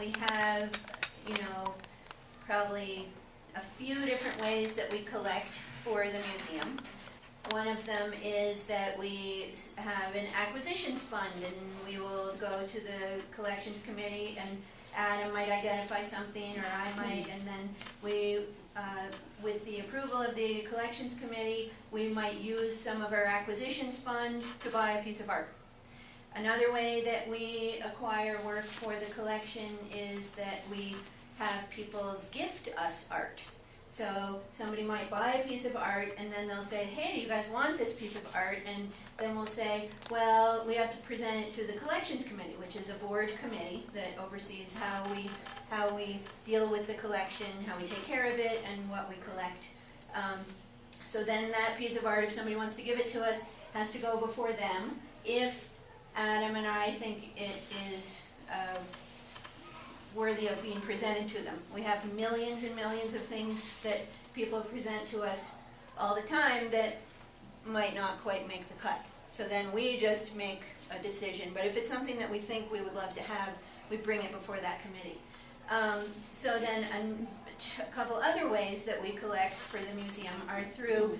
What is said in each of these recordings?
We have, probably a few different ways that we collect for the museum. One of them is that we have an acquisitions fund, and we will go to the collections committee, and Adam might identify something, or I might, and then we, with the approval of the collections committee, we might use some of our acquisitions fund to buy a piece of art. Another way that we acquire work for the collection is that we have people gift us art. So somebody might buy a piece of art, and then they'll say, hey, do you guys want this piece of art? And then we'll say, well, we have to present it to the collections committee, which is a board committee that oversees how we deal with the collection, how we take care of it, and what we collect. So then that piece of art, if somebody wants to give it to us, has to go before them. If Adam and I think it is worthy of being presented to them. We have millions and millions of things that people present to us all the time that might not quite make the cut. So then we just make a decision. But if it's something that we think we would love to have, we bring it before that committee. So then a couple other ways that we collect for the museum are through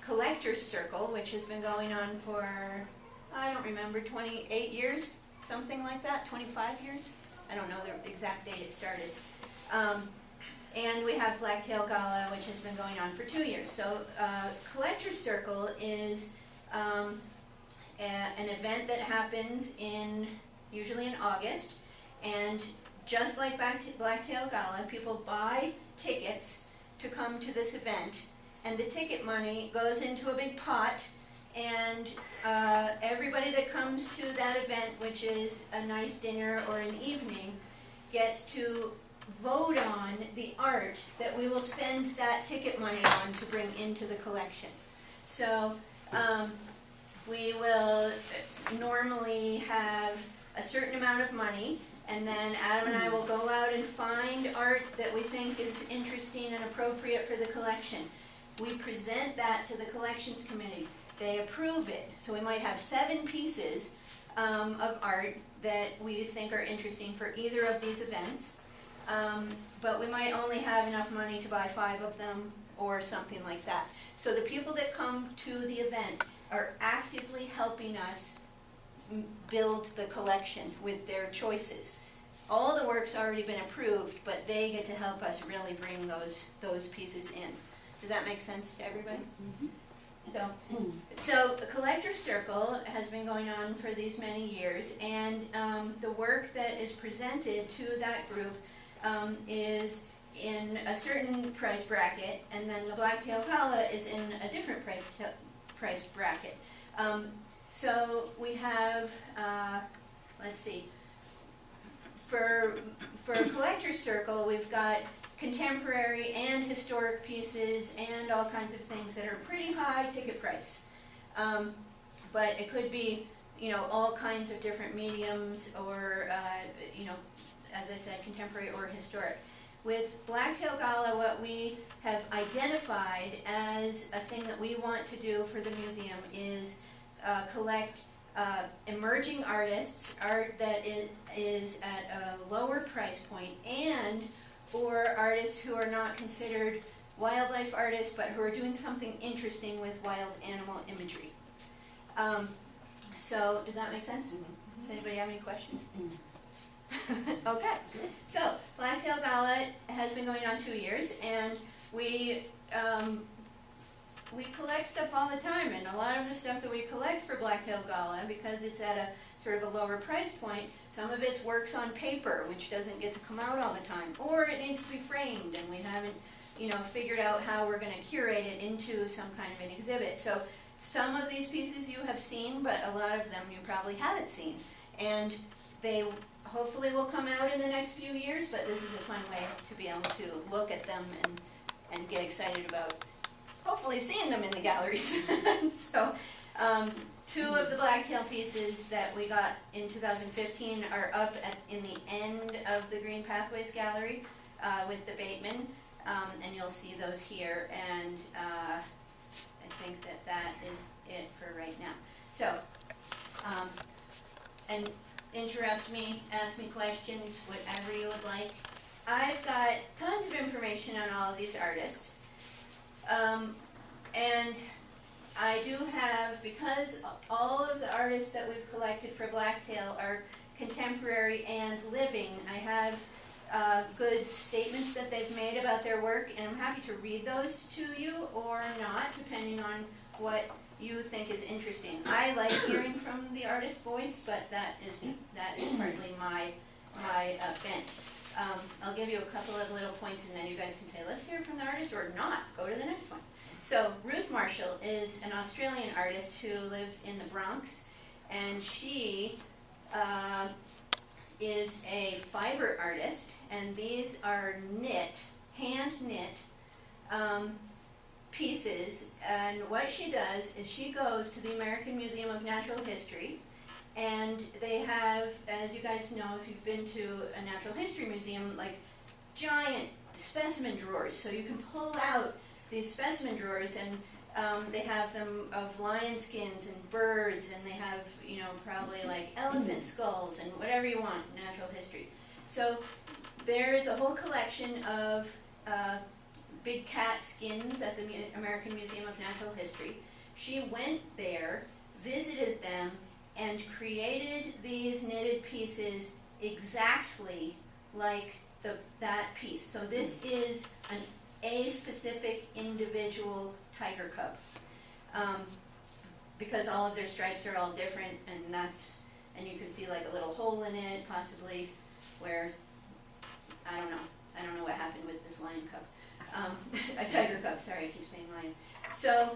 Collector's Circle, which has been going on for, I don't remember, 28 years, something like that, 25 years? I don't know the exact date it started. And we have Blacktail Gala, which has been going on for 2 years. So Collector's Circle is an event that happens usually in August, and just like Blacktail Gala, people buy tickets to come to this event, and the ticket money goes into a big pot, and everybody that comes to that event, which is a nice dinner or an evening, gets to vote on the art that we will spend that ticket money on to bring into the collection. So we will normally have a certain amount of money, and then Adam and I will go out and find art that we think is interesting and appropriate for the collection. We present that to the collections committee. They approve it. So we might have 7 pieces of art that we think are interesting for either of these events. But we might only have enough money to buy 5 of them or something like that. So the people that come to the event are actively helping us build the collection with their choices. All the work's already been approved, but they get to help us really bring those pieces in. Does that make sense to everybody? Mm-hmm. So the Collector's Circle has been going on for these many years, and the work that is presented to that group is in a certain price bracket, and then the Blacktail Gala is in a different price bracket. So we have, let's see, for Collector's Circle, we've got contemporary and historic pieces and all kinds of things that are pretty high ticket price. But it could be, all kinds of different mediums, or, as I said, contemporary or historic. With Blacktail Gala, what we have identified as a thing that we want to do for the museum is collect emerging artists, art that is at a lower price point, and for artists who are not considered wildlife artists, but who are doing something interesting with wild animal imagery. So, does that make sense? Mm-hmm. Does anybody have any questions? Mm-hmm. Okay. So, Blacktail Gala has been going on 2 years, and we collect stuff all the time, and a lot of the stuff that we collect for Blacktail Gala, because it's at a sort of a lower price point, some of it's works on paper, which doesn't get to come out all the time, or it needs to be framed, and we haven't, figured out how we're going to curate it into some kind of an exhibit. So some of these pieces you have seen, but a lot of them you probably haven't seen, and they hopefully will come out in the next few years, but this is a fun way to be able to look at them and get excited about hopefully seeing them in the galleries. So 2 of the Blacktail pieces that we got in 2015 are up in the end of the Green Pathways Gallery with the Bateman, and you'll see those here, and I think that is it for right now. So, and interrupt me, ask me questions, whatever you would like. I've got tons of information on all of these artists. And I do have, because all of the artists that we've collected for Blacktail are contemporary and living, I have good statements that they've made about their work, and I'm happy to read those to you or not, depending on what you think is interesting. I like hearing from the artist's voice, but that is partly my bent. I'll give you a couple of little points, and then you guys can say, let's hear from the artist, or not. Go to the next one. So Ruth Marshall is an Australian artist who lives in the Bronx, and she is a fiber artist, and these are hand knit pieces. And what she does is she goes to the American Museum of Natural History, and they have, as you guys know, if you've been to a natural history museum, like giant specimen drawers. So you can pull out these specimen drawers, and they have them of lion skins and birds, and they have, you know, probably like elephant skulls and whatever you want, natural history. So there is a whole collection of big cat skins at the American Museum of Natural History. She went there, visited them, and created these knitted pieces exactly like that piece. So this is a specific individual tiger cub, because all of their stripes are all different, and you can see like a little hole in it, possibly where, I don't know what happened with this lion cub. A tiger cub, sorry, I keep saying lion. So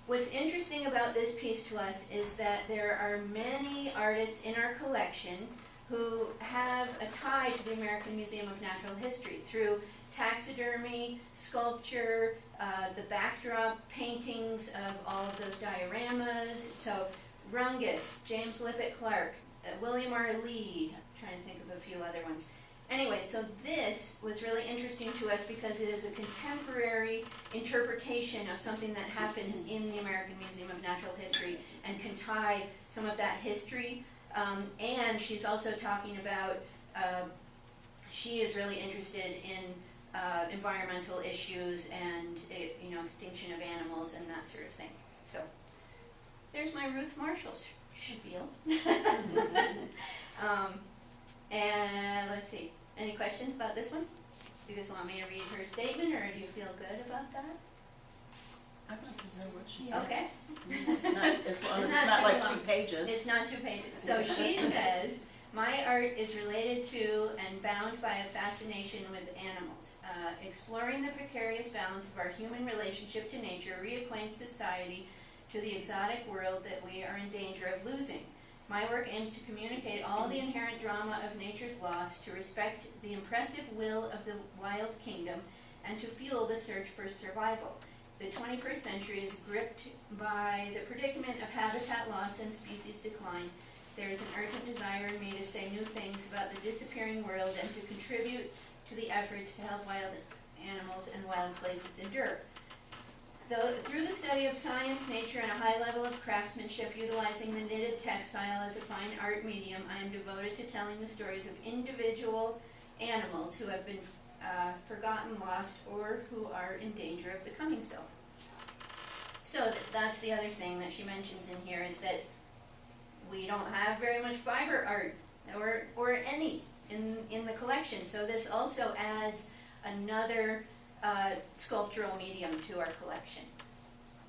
what's interesting about this piece to us is that there are many artists in our collection who have a tie to the American Museum of Natural History through taxidermy, sculpture, the backdrop paintings of all of those dioramas. So Rungus, James Lippitt Clark, William R. Lee, I'm trying to think of a few other ones. Anyway, so this was really interesting to us because it is a contemporary interpretation of something that happens in the American Museum of Natural History and can tie some of that history. And she's also talking about, she is really interested in environmental issues and extinction of animals and that sort of thing. So there's my Ruth Marshall spiel. And let's see, any questions about this one? Do you just want me to read her statement, or do you feel good about that? I'd like to know what she said. Okay. As long as it's not like 2 pages. It's not 2 pages. So she says, my art is related to and bound by a fascination with animals. Exploring the precarious balance of our human relationship to nature reacquaints society to the exotic world that we are in danger of losing. My work aims to communicate all the inherent drama of nature's loss, to respect the impressive will of the wild kingdom, and to fuel the search for survival. The 21st century is gripped by the predicament of habitat loss and species decline. There is an urgent desire in me to say new things about the disappearing world and to contribute to the efforts to help wild animals and wild places endure. Through the study of science, nature, and a high level of craftsmanship, utilizing the knitted textile as a fine art medium, I am devoted to telling the stories of individual animals who have been forgotten, lost, or who are in danger of becoming so. So that's the other thing that she mentions in here, is that we don't have very much fiber art, or any in the collection. So this also adds another sculptural medium to our collection.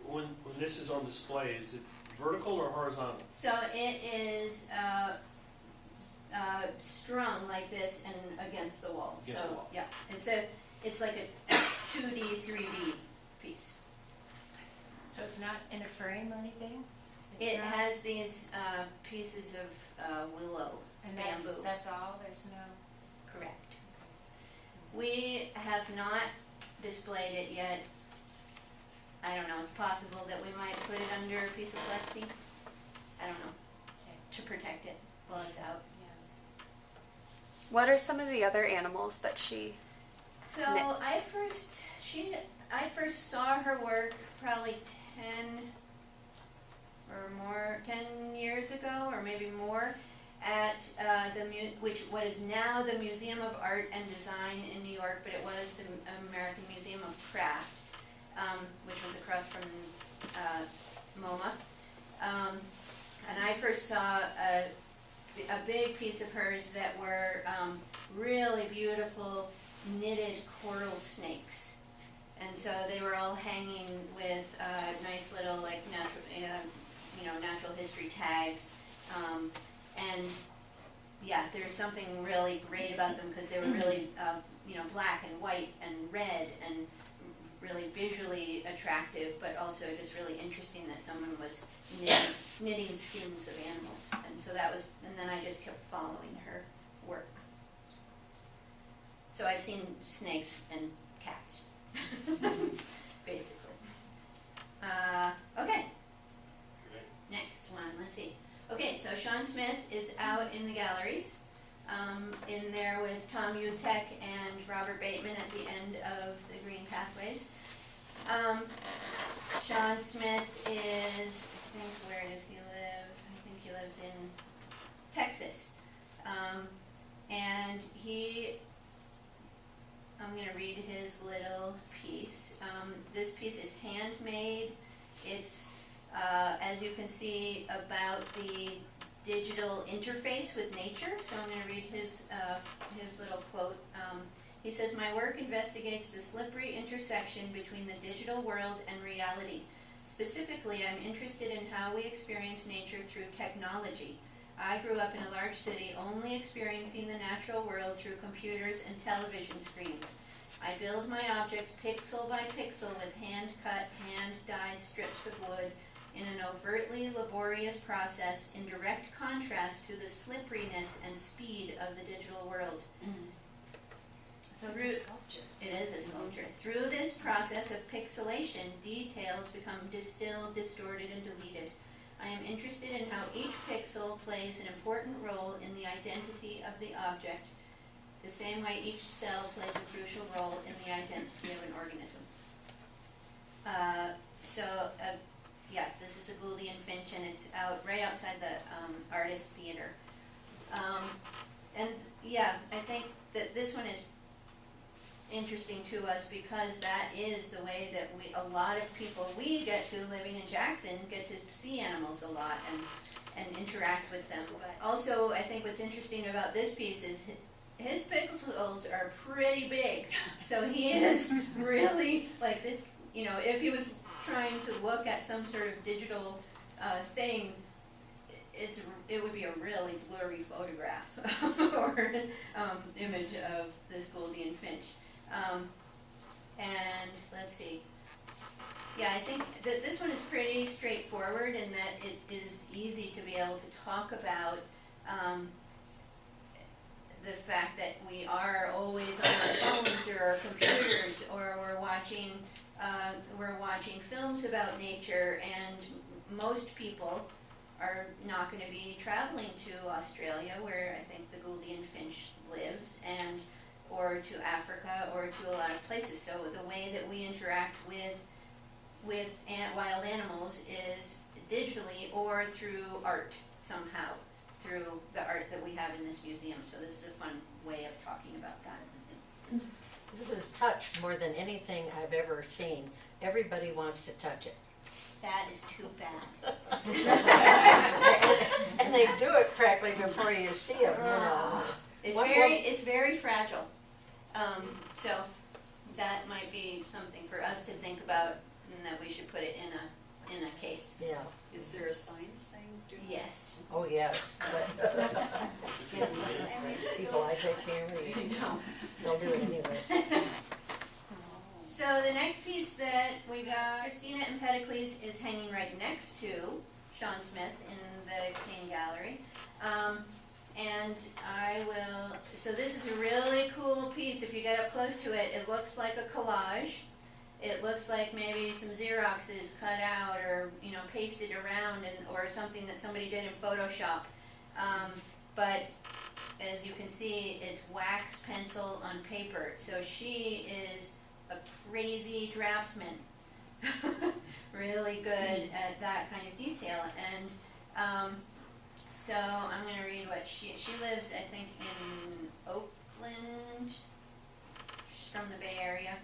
When this is on display, is it vertical or horizontal? So it is strung like this and against the wall. Against So the wall. yeah, it's like a 2D, 3D piece. So it's not in a frame or anything? It has these pieces of willow, And bamboo. that's all? There's no... Correct. We have not displayed it yet. I don't know, it's possible that we might put it under a piece of plexi. I don't know, to protect it while it's out. Yeah. What are some of the other animals that she So knits? I first saw her work probably 10 years ago, or maybe more, at what is now the Museum of Art and Design in New York, but it was the American Museum of Craft, which was across from MoMA. And I first saw a big piece of hers that were really beautiful knitted coral snakes. And so they were all hanging with nice little like natural history tags. And yeah, there's something really great about them because they were really black and white and red and really visually attractive, but also just really interesting that someone was knitting skins of animals. And so that was, and then I just kept following her work. So I've seen snakes and cats, basically. Okay, next one, let's see. Okay, so Sean Smith is out in the galleries, in there with Tom Utek and Robert Bateman at the end of the Green Pathways. Sean Smith is, I think, where does he live? I think he lives in Texas. And I'm going to read his little piece. This piece is handmade. It's, as you can see, about the digital interface with nature. So I'm going to read his little quote. He says, "My work investigates the slippery intersection between the digital world and reality. Specifically, I'm interested in how we experience nature through technology. I grew up in a large city only experiencing the natural world through computers and television screens. I build my objects pixel by pixel with hand-cut, hand-dyed strips of wood in an overtly laborious process in direct contrast to the slipperiness and speed of the digital world." It's a sculpture. It is a sculpture. Through this process of pixelation, details become distilled, distorted, and deleted. I am interested in how each pixel plays an important role in the identity of the object, the same way each cell plays a crucial role in the identity of an organism. Yeah, this is a Gouldian finch, and it's out right outside the Artists Theater. And yeah, I think that this one is interesting to us because that is the way that a lot of people we get to living in Jackson get to see animals a lot and interact with them. But also, I think what's interesting about this piece is his pixels are pretty big. So he is really like this, if he was trying to look at some sort of digital thing, it would be a really blurry photograph or image of this Gouldian finch. And let's see. Yeah, I think that this one is pretty straightforward in that it is easy to be able to talk about the fact that we are always on our phones or our computers, or we're watching films about nature, and most people are not going to be traveling to Australia, where I think the Gouldian finch lives, or to Africa, or to a lot of places. So the way that we interact with wild animals is digitally or through art somehow, through the art that we have in this museum. So this is a fun way of talking about that. This is touch more than anything I've ever seen. Everybody wants to touch it. That is too bad. And they do it practically before you see them, It's very fragile. So that might be something for us to think about, and that we should put it in a case. Yeah. Is there a sign saying do not? Yes. Oh, yes. People I take can't read. They'll do it anyway. So the next piece that we got, Christina Empedocles, is hanging right next to Sean Smith in the King Gallery. And so this is a really cool piece. If you get up close to it, it looks like a collage. It looks like maybe some Xerox is cut out or, pasted around, or something that somebody did in Photoshop. But as you can see, it's wax pencil on paper. So she is a crazy draftsman. Really good at that kind of detail. And So I'm gonna read what she lives, I think, in Oakland. She's from the Bay Area.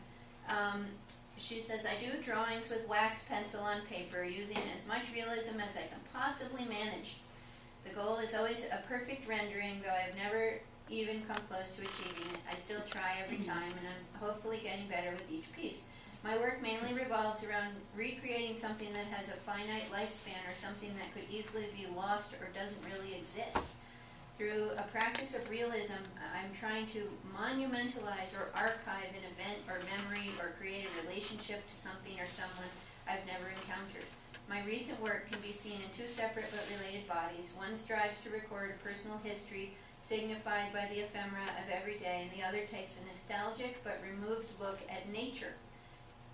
She says, I do drawings with wax pencil on paper using as much realism as I can possibly manage. The goal is always a perfect rendering, though I've never even come close to achieving it. I still try every time, and I'm hopefully getting better with each piece. My work mainly revolves around recreating something that has a finite lifespan or something that could easily be lost or doesn't really exist. Through a practice of realism, I'm trying to monumentalize or archive an event or memory or create a relationship to something or someone I've never encountered. My recent work can be seen in two separate but related bodies. One strives to record a personal history signified by the ephemera of every day, and the other takes a nostalgic but removed look at nature.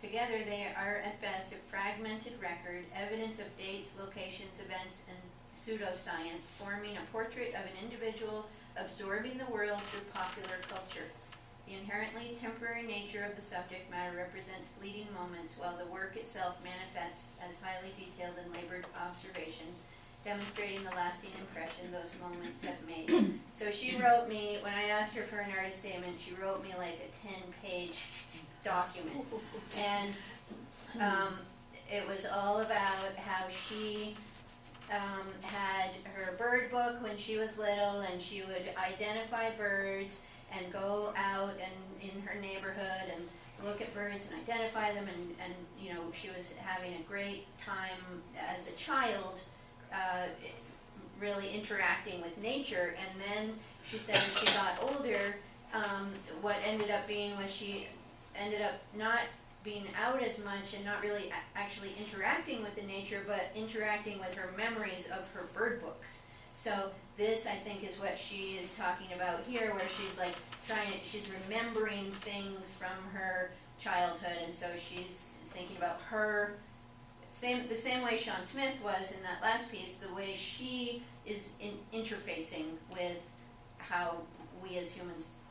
Together they are at best a fragmented record, evidence of dates, locations, events, and pseudoscience, forming a portrait of an individual absorbing the world through popular culture. The inherently temporary nature of the subject matter represents fleeting moments, while the work itself manifests as highly detailed and labored observations, demonstrating the lasting impression those moments have made. So she wrote me, when I asked her for an artist statement, she wrote me like a 10-page document. And it was all about how she had her bird book when she was little, and she would identify birds and go out and in her neighborhood and look at birds and identify them, and you know, she was having a great time as a child really interacting with nature. And then she said as she got older, what ended up being was she ended up not being out as much and not really actually interacting with the nature, but interacting with her memories of her bird books. So this, I think, is what she is talking about here, where she's like she's remembering things from her childhood, and so she's thinking about her, the same way Sean Smith was in that last piece, the way she is interfacing with how we as humans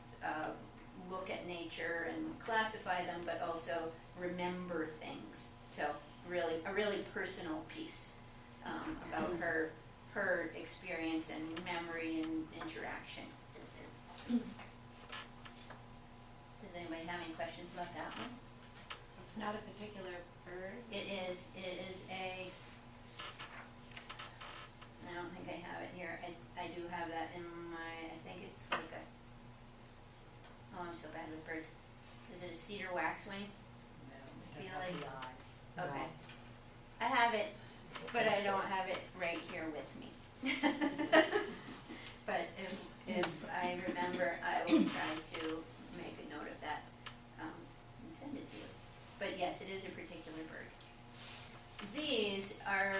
look at nature and classify them, but also remember things. So really, a really personal piece about her experience and memory and interaction. Does anybody have any questions about that one? It's not a particular bird. It is a, I don't think I have it here. I do have that in my, I think it's like a, oh, I'm so bad with birds. Is it a cedar waxwing? No, Feel like- the eyes. Okay. I have it, but I don't have it right here with me. But if I remember, I will try to make a note of that and send it to you. But yes, it is a particular bird. These are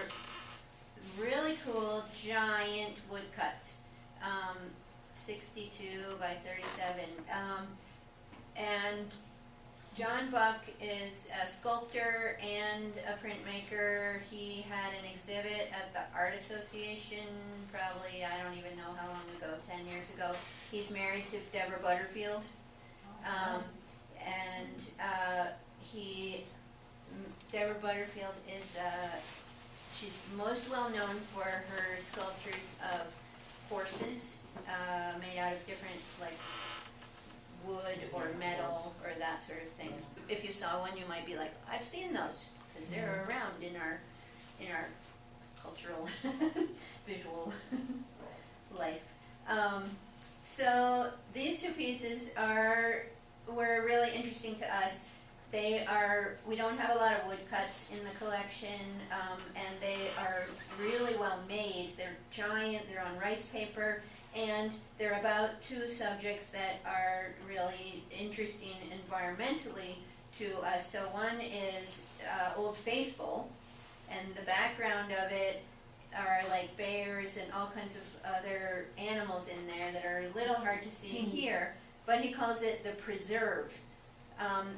really cool giant woodcuts, 62 by 37. And John Buck is a sculptor and a printmaker. He had an exhibit at the Art Association, probably, I don't even know how long ago, 10 years ago. He's married to Deborah Butterfield. Deborah Butterfield is, she's most well known for her sculptures of horses, made out of different, like, wood or metal or that sort of thing. If you saw one, you might be like, I've seen those, because they're around in our cultural visual life. So these two pieces were really interesting to us. We don't have a lot of woodcuts in the collection, and they are really well made. They're giant, they're on rice paper, and they're about two subjects that are really interesting environmentally to us. So one is Old Faithful, and the background of it are like bears and all kinds of other animals in there that are a little hard to see here, but he calls it the preserve.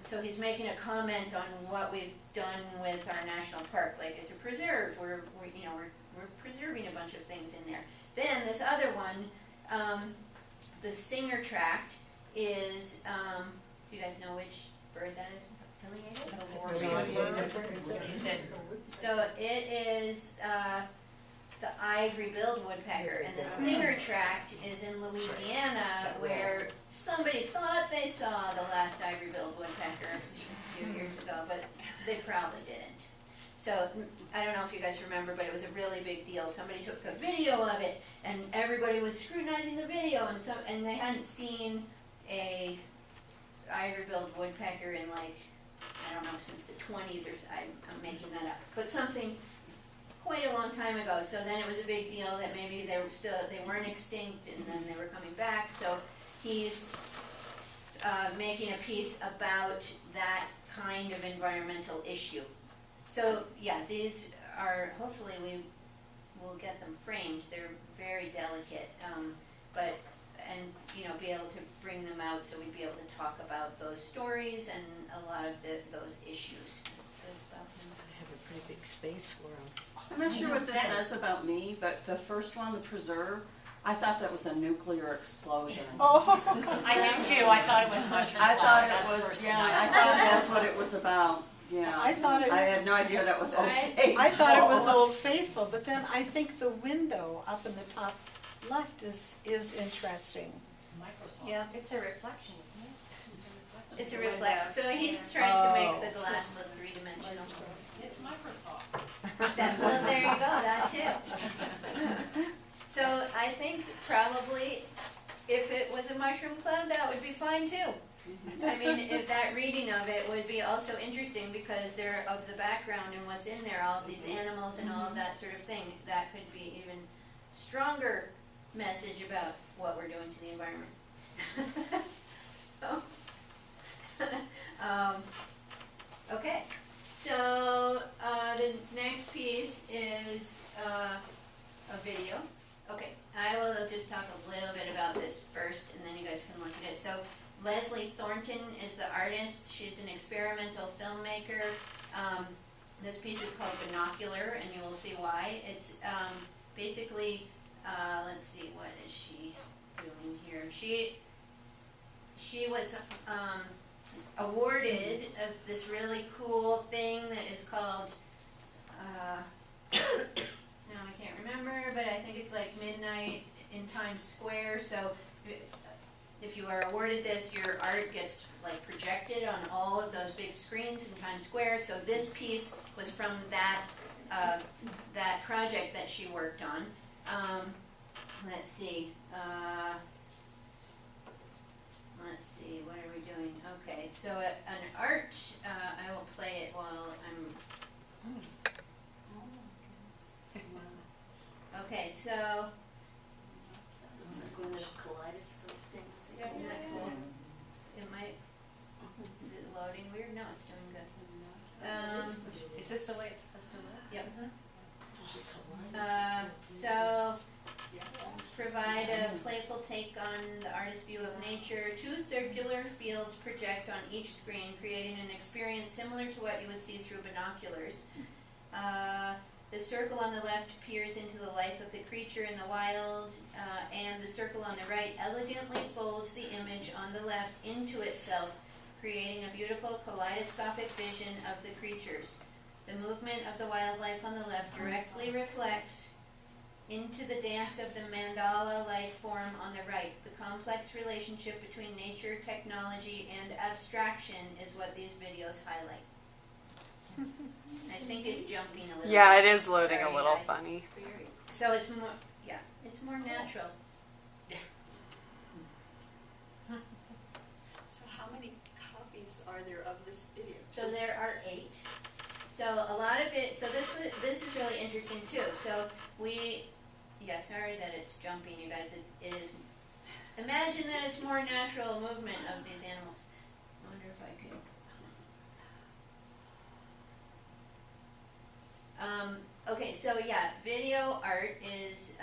So he's making a comment on what we've done with our national park, like it's a preserve. We're preserving a bunch of things in there. Then this other one, the Singer Tract, is, do you guys know which bird that is affiliated? He says, So it is the ivory-billed woodpecker, and the singer tract is in Louisiana, where somebody thought they saw the last ivory-billed woodpecker a few years ago, but they probably didn't. So, I don't know if you guys remember, but it was a really big deal. Somebody took a video of it, and everybody was scrutinizing the video, and they hadn't seen a ivory-billed woodpecker in like, I don't know, since the 20s, or I'm making that up, but something quite a long time ago. So then it was a big deal that maybe they weren't extinct, and then they were coming back. So he's making a piece about that kind of environmental issue. So yeah, these are, hopefully we will get them framed. They're very delicate, and you know, be able to bring them out so we'd be able to talk about those stories and a lot of those issues. I have a pretty big space for them. I'm not sure what this says about me, but the first one, the preserve, I thought that was a nuclear explosion. I did too, I thought it was mushroom I cloud. thought That's it the was, first yeah, one I thought that's what it was about, yeah. I thought it- I had no idea that was Old Faithful. I thought it was Old Faithful, but then I think the window up in the top left is interesting. Microsoft. Yeah, It's a reflection, isn't it? it's a reflect. So he's trying to make the glass look three-dimensional. It's Microsoft. Well, there you go, that too. So I think probably if it was a mushroom cloud, that would be fine too. I mean, if that reading of it would be also interesting because they're of the background and what's in there, all of these animals and all of that sort of thing. That could be even stronger message about what we're doing to the environment. So, okay. So the next piece is a video. Okay, I will just talk a little bit about this first, and then you guys can look at it. So Leslie Thornton is the artist. She's an experimental filmmaker. This piece is called Binocular, and you will see why. It's basically, let's see, what is she doing here? She was awarded of this really cool thing that is called, now I can't remember, but I think it's like Midnight in Times Square. So if you are awarded this, your art gets like projected on all of those big screens in Times Square. So this piece was from that that project that she worked on. Let's see. Let's see, what are we doing? Okay, so an art, I will play it while I'm... Okay, so... It's like one of those kaleidoscope things. Isn't that cool? It might... Is it loading weird? No, it's doing good. Is this the way it's supposed to look? Yep. So... Provide a playful take on the artist's view of nature. 2 circular fields project on each screen, creating an experience similar to what you would see through binoculars. The circle on the left peers into the life of the creature in the wild, and the circle on the right elegantly folds the image on the left into itself, creating a beautiful kaleidoscopic vision of the creatures. The movement of the wildlife on the left directly reflects into the dance of the mandala-like form on the right. The complex relationship between nature, technology, and abstraction is what these videos highlight. I think it's jumping a little. Yeah, it is loading Sorry, a little guys. funny. So it's more, yeah, it's more natural. So how many copies are there of this video? So there are 8. So a lot of it, so this is really interesting too. So yeah, sorry that it's jumping, you guys. It is, imagine that it's more natural movement of these animals. I wonder if I could. Okay, so yeah, video art is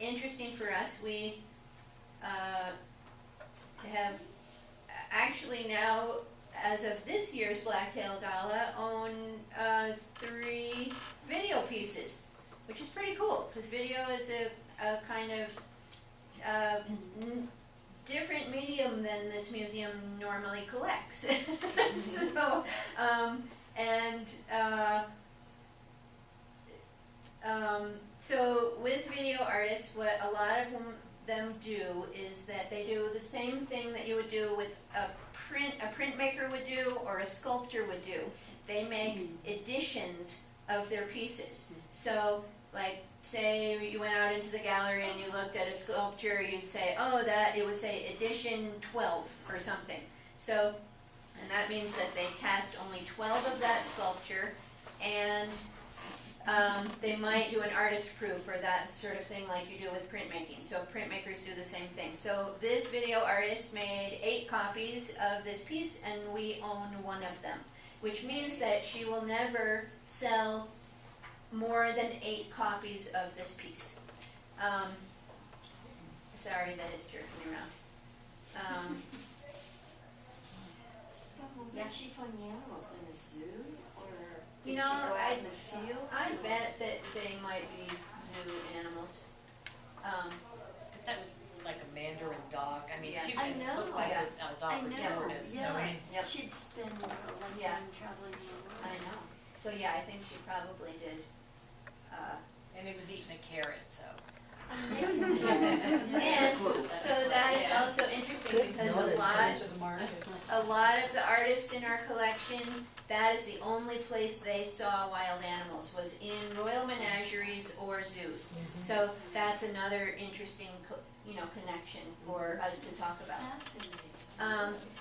interesting for us. We have actually now, as of this year's Blacktail Gala, own 3 video pieces, which is pretty cool, because video is a kind of different medium than this museum normally collects. So, So with video artists, what a lot of them do is that they do the same thing that you would do with a printmaker would do or a sculptor would do. They make editions of their pieces. So, like, say you went out into the gallery and you looked at a sculpture, you'd say, oh, that, it would say edition 12 or something. So, and that means that they cast only 12 of that sculpture, and they might do an artist proof or that sort of thing like you do with printmaking. So printmakers do the same thing. So this video artist made 8 copies of this piece, and we own one of them, which means that she will never sell more than 8 copies of this piece. Sorry that it's jerking around. Well, Yeah. did she find the animals in a zoo, or did You she know, go out in the field? I bet that they might be zoo animals. Because that was like a Mandarin dog. I mean, Yeah. she I would know. look like Yeah. a I dog for know, tortoise. yeah. I mean, Yep. She'd spend a Yeah. lifetime traveling around. I know. So yeah, I think she probably did. and it was eating a carrot, so. Amazing. And so that is also interesting because To the market. a lot of the artists in our collection, that is the only place they saw wild animals, was in royal menageries or zoos. So that's another interesting, connection for us to talk about. Fascinating.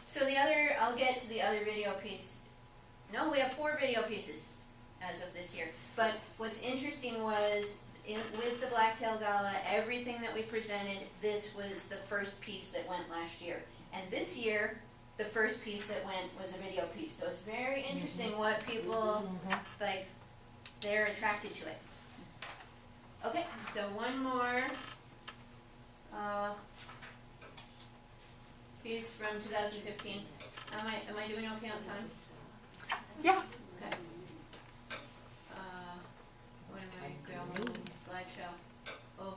So the other, I'll get to the other video piece. No, we have 4 video pieces as of this year. But what's interesting was, with the Blacktail Gala, everything that we presented, this was the first piece that went last year. And this year, the first piece that went was a video piece. So it's very interesting what people, like, they're attracted to it. Okay, so one more piece from 2015. Am I doing okay on time? Yeah. Okay. What am I going? Slideshow. Oh,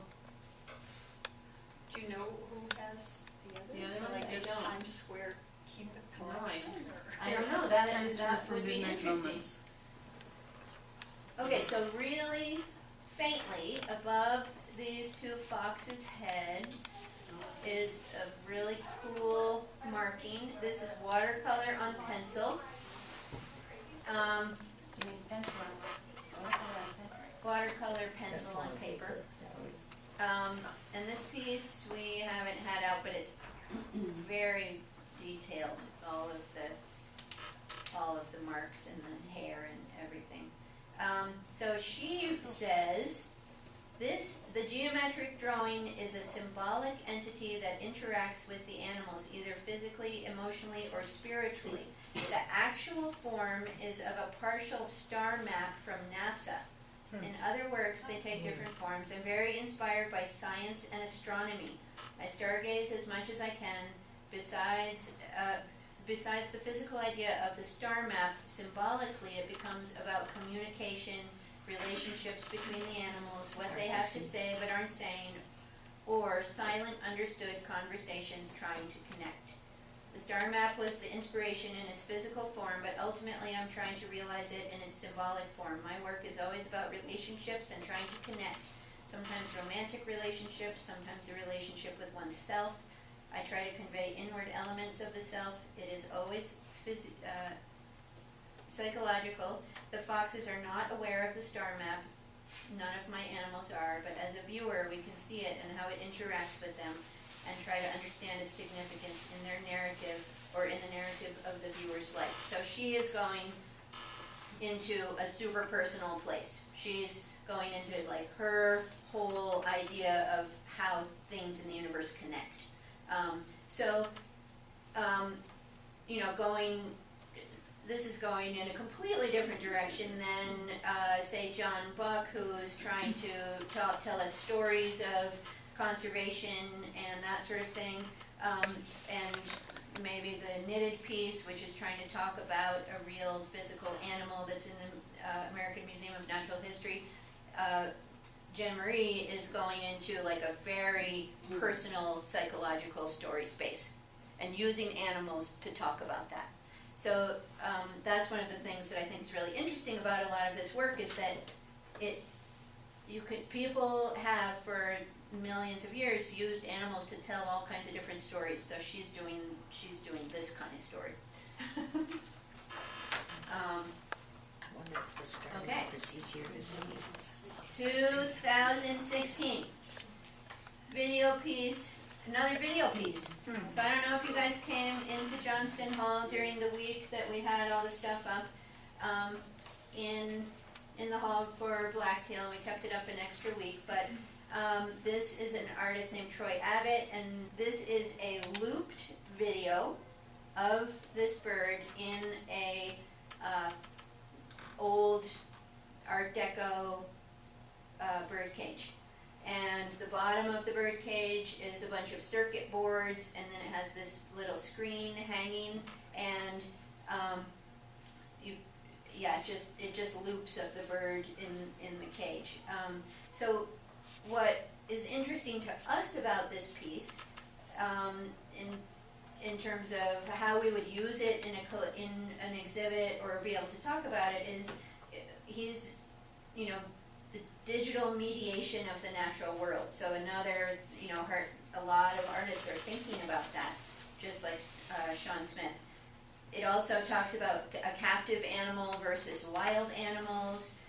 Do you know who has the others? The other So ones? like I this don't. Times Square keep a No, collection, or? I don't know, that would be interesting. Okay, so really faintly above these 2 foxes' heads is a really cool marking. This is watercolor on pencil. You mean pencil? Watercolor pencil on paper. And this piece we haven't had out, but it's very detailed, all of the marks and the hair and everything. So she says, the geometric drawing is a symbolic entity that interacts with the animals, either physically, emotionally, or spiritually. The actual form is of a partial star map from NASA. In other works, they take different forms. I'm very inspired by science and astronomy. I stargaze as much as I can. Besides the physical idea of the star map, symbolically it becomes about communication, relationships between the animals, what they have to say but aren't saying, or silent, understood conversations trying to connect. The star map was the inspiration in its physical form, but ultimately I'm trying to realize it in its symbolic form. My work is always about relationships and trying to connect. Sometimes romantic relationships, sometimes a relationship with oneself. I try to convey inward elements of the self. It is always psychological. The foxes are not aware of the star map. None of my animals are, but as a viewer we can see it and how it interacts with them, and try to understand its significance in their narrative, or in the narrative of the viewer's life. So she is going into a super personal place. She's going into like her whole idea of how things in the universe connect. This is going in a completely different direction than, say, John Buck, who is trying to tell us stories of conservation and that sort of thing, and maybe the knitted piece, which is trying to talk about a real physical animal that's in the American Museum of Natural History. Jen Marie is going into like a very personal psychological story space and using animals to talk about that. So that's one of the things that I think is really interesting about a lot of this work, is that people have for millions of years used animals to tell all kinds of different stories, so she's doing this kind of story. I wonder if the starting Okay. is easier to see. 2016, video piece, another video piece. So I don't know if you guys came into Johnston Hall during the week that we had all the stuff up in the hall for Blacktail, and we kept it up an extra week, but this is an artist named Troy Abbott, and this is a looped video of this bird in a old Art Deco bird cage. And the bottom of the bird cage is a bunch of circuit boards, and then it has this little screen hanging, and it just loops of the bird in the cage. So what is interesting to us about this piece, in terms of how we would use it in an exhibit or be able to talk about it, is he's, the digital mediation of the natural world. So another, a lot of artists are thinking about that, just like Sean Smith. It also talks about a captive animal versus wild animals,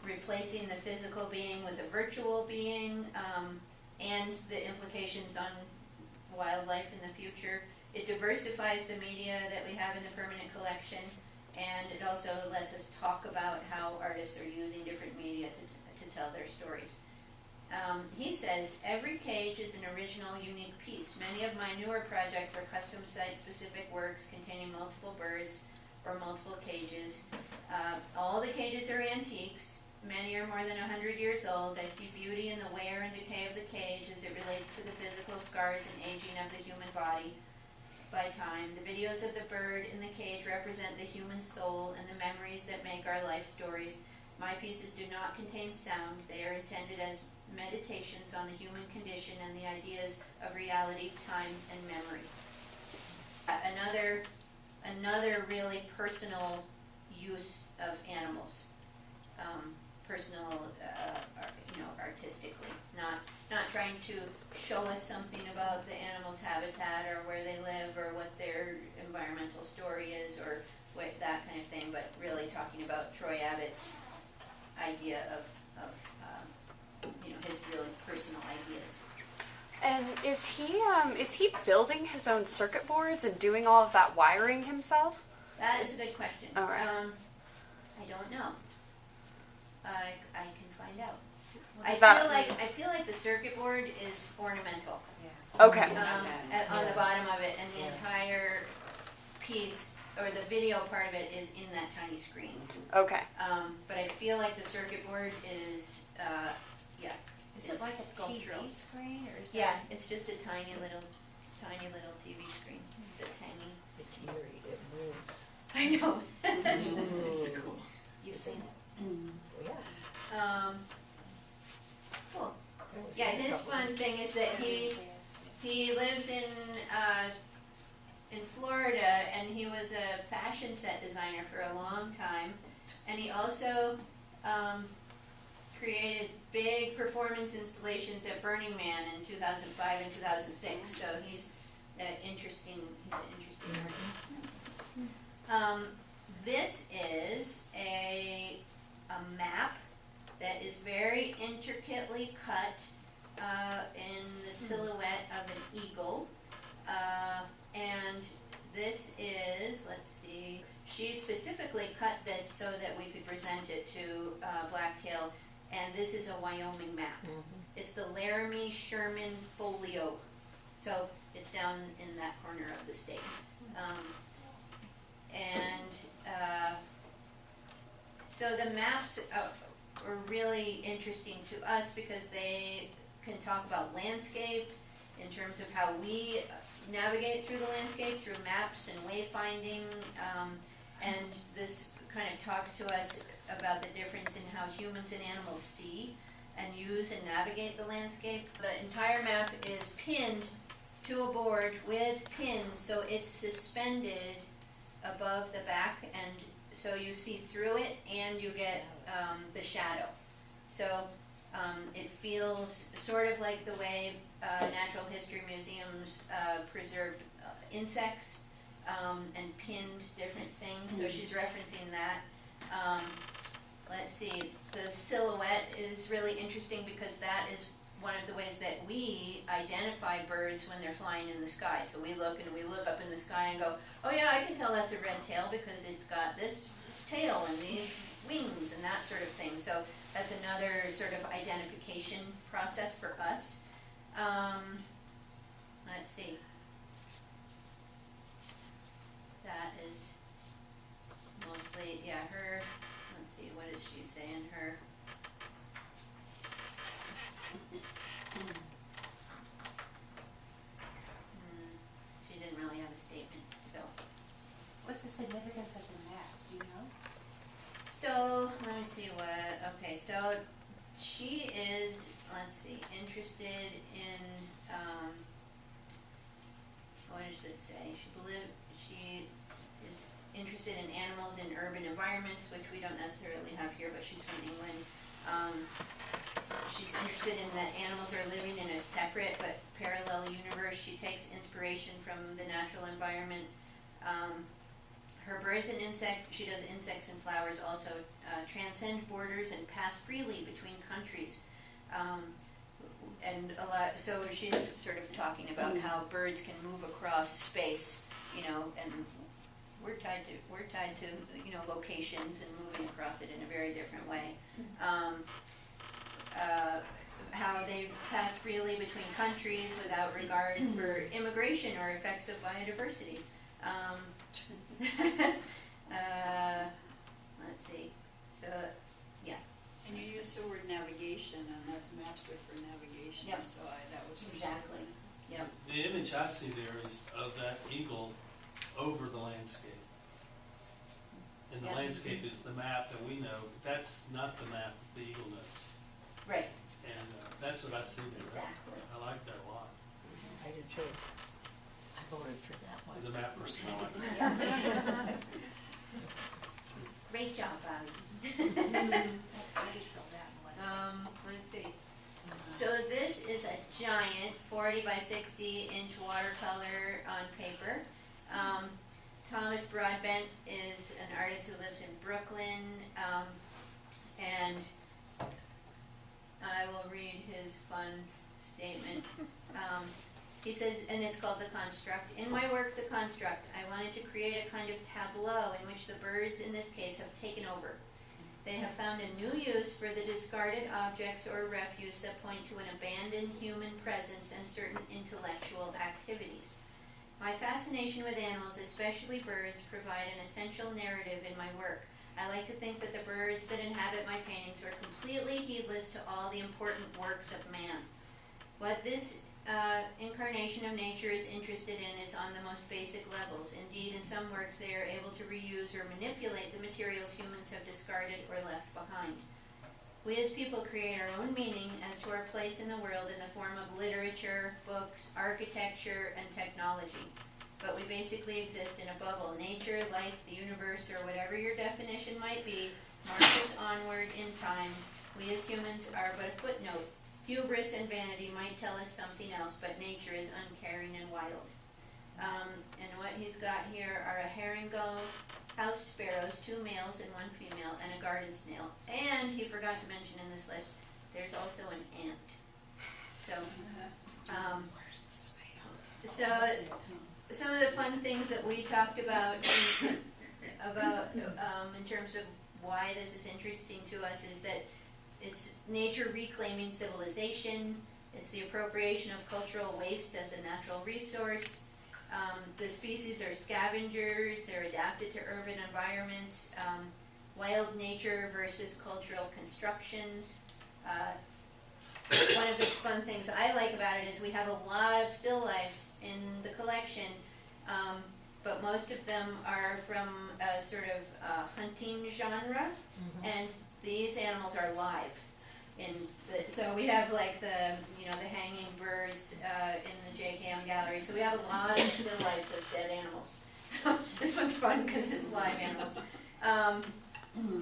replacing the physical being with a virtual being, and the implications on wildlife in the future. It diversifies the media that we have in the permanent collection, and it also lets us talk about how artists are using different media to tell their stories. He says, every cage is an original, unique piece. Many of my newer projects are custom site-specific works containing multiple birds or multiple cages. All the cages are antiques. Many are more than 100 years old. I see beauty in the wear and decay of the cage as it relates to the physical scars and aging of the human body by time. The videos of the bird in the cage represent the human soul and the memories that make our life stories. My pieces do not contain sound. They are intended as meditations on the human condition and the ideas of reality, time, and memory. Another really personal use of animals, artistically, not trying to show us something about the animal's habitat or where they live or what their environmental story is or that kind of thing, but really talking about Troy Abbott's idea of his really personal ideas. And is he building his own circuit boards and doing all of that wiring himself? That is a good question. All right. I don't know. I can find out. Is I feel like the circuit board is ornamental. Okay. On the bottom of it, and the entire piece, or the video part of it, is in that tiny screen. Okay. But I feel like the circuit board is, Is it like a sculptural. TV screen, or is Yeah, it's just a tiny little TV screen that's hanging. It's eerie, it moves. I know. It's cool. You've seen it? Oh, yeah. Cool. There was Yeah, some his trouble. fun thing is that he lives in Florida, and he was a fashion set designer for a long time, and he also created big performance installations at Burning Man in 2005 and 2006. So he's an interesting artist. This is a map that is very intricately cut in the silhouette of an eagle. And this is, let's see, she specifically cut this so that we could present it to Blacktail, and this is a Wyoming map. It's the Laramie Sherman Folio, so it's down in that corner of the state. So the maps are really interesting to us because they can talk about landscape in terms of how we navigate through the landscape through maps and wayfinding, and this kind of talks to us about the difference in how humans and animals see and use and navigate the landscape. The entire map is pinned to a board with pins, so it's suspended above the back, and so you see through it and you get the shadow. So It feels sort of like the way natural history museums preserved insects and pinned different things, so she's referencing that. Let's see, the silhouette is really interesting because that is one of the ways that we identify birds when they're flying in the sky. So we look up in the sky and go, oh yeah, I can tell that's a red tail because it's got this tail and these wings and that sort of thing. So that's another sort of identification process for us. Let's see. That is mostly, yeah, her, let's see, what is she saying, her? She didn't really have a statement, so. What's the significance of the map, do you know? So, let me see what, okay, so she is, let's see, interested in, what does it say? She is interested in animals in urban environments, which we don't necessarily have here, but she's from England. She's interested in that animals are living in a separate but parallel universe. She takes inspiration from the natural environment. Her birds and she does insects and flowers also, transcend borders and pass freely between countries. And a lot, so she's sort of talking about how birds can move across space, you know, and we're tied to, you know, locations and moving across it in a very different way. How they pass freely between countries without regard for immigration or effects of biodiversity. Let's see, so, yeah. And you used the word navigation, and that's maps are for navigation, Yep. so that was. Exactly, yep. The image I see there is of that eagle over the landscape. And the Yeah. landscape is the map that we know, but that's not the map that the eagle knows. Right, And that's what I see there. exactly. I like that a lot. I did too. I voted for that one. As a map person, I like it. Great job, Bobby. I just saw that one. Let's see. So this is a giant 40 by 60 inch watercolor on paper. Thomas Broadbent is an artist who lives in Brooklyn, and I will read his fun statement. He says, and it's called The Construct. In my work, The Construct, I wanted to create a kind of tableau in which the birds, in this case, have taken over. They have found a new use for the discarded objects or refuse that point to an abandoned human presence and certain intellectual activities. My fascination with animals, especially birds, provide an essential narrative in my work. I like to think that the birds that inhabit my paintings are completely heedless to all the important works of man. What this incarnation of nature is interested in is on the most basic levels. Indeed, in some works they are able to reuse or manipulate the materials humans have discarded or left behind. We as people create our own meaning as to our place in the world in the form of literature, books, architecture, and technology. But we basically exist in a bubble. Nature, life, the universe, or whatever your definition might be, marches onward in time. We as humans are but a footnote. Hubris and vanity might tell us something else, but nature is uncaring and wild. And what he's got here are a herring gull, house sparrows, 2 males and 1 female, and a garden snail. And he forgot to mention in this list, there's also an ant. So, so some of the fun things that we talked about in terms of why this is interesting to us is that it's nature reclaiming civilization. It's the appropriation of cultural waste as a natural resource. The species are scavengers. They're adapted to urban environments. Wild nature versus cultural constructions. One of the fun things I like about it is we have a lot of still lifes in the collection, but most of them are from a sort of hunting genre, and these animals are live. So we have like the hanging birds in the JKM gallery. So we have a lot of still lifes of dead animals. So this one's fun because it's live animals.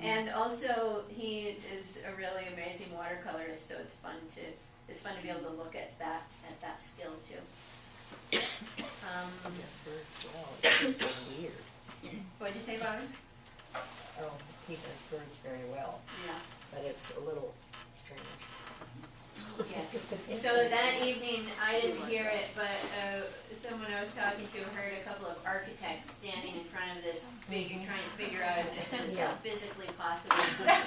And also, he is a really amazing watercolorist, so it's fun to be able to look at that skill too. Birds well, it's just so weird. What'd you say, Bobby? Oh, he does birds very well, Yeah. but it's a little strange. Yes. So that evening, I didn't hear it, but someone I was talking to heard a couple of architects standing in front of this figure, trying to figure out if it was Yeah. physically possible to do this.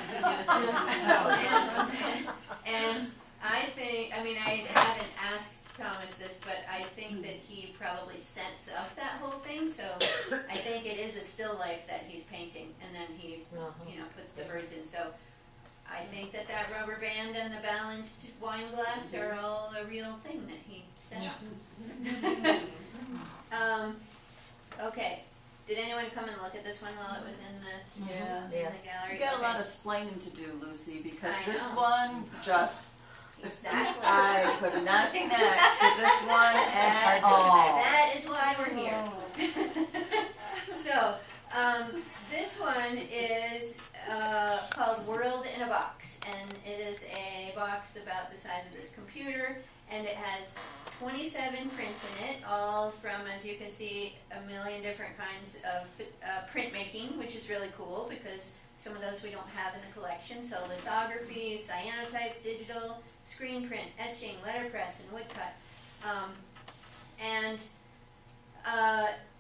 And I think, I mean, I haven't asked Thomas this, but I think that he probably sets up that whole thing, so I think it is a still life that he's painting, and then he, puts the birds in, so I think that rubber band and the balanced wine glass are all a real thing that he set up. Okay, did anyone come and look at this one while it was in the Yeah. gallery? You got a Okay. lot of explaining to do, Lucy, because I this know. one just, Exactly. I could not connect to this one at hard to all. That is why we're here. So, this one is called World in a Box, and it is a box about the size of this computer, and it has 27 prints in it, all from, as you can see, a million different kinds of printmaking, which is really cool because some of those we don't have in the collection. So lithography, cyanotype, digital, screen print, etching, letterpress, and woodcut.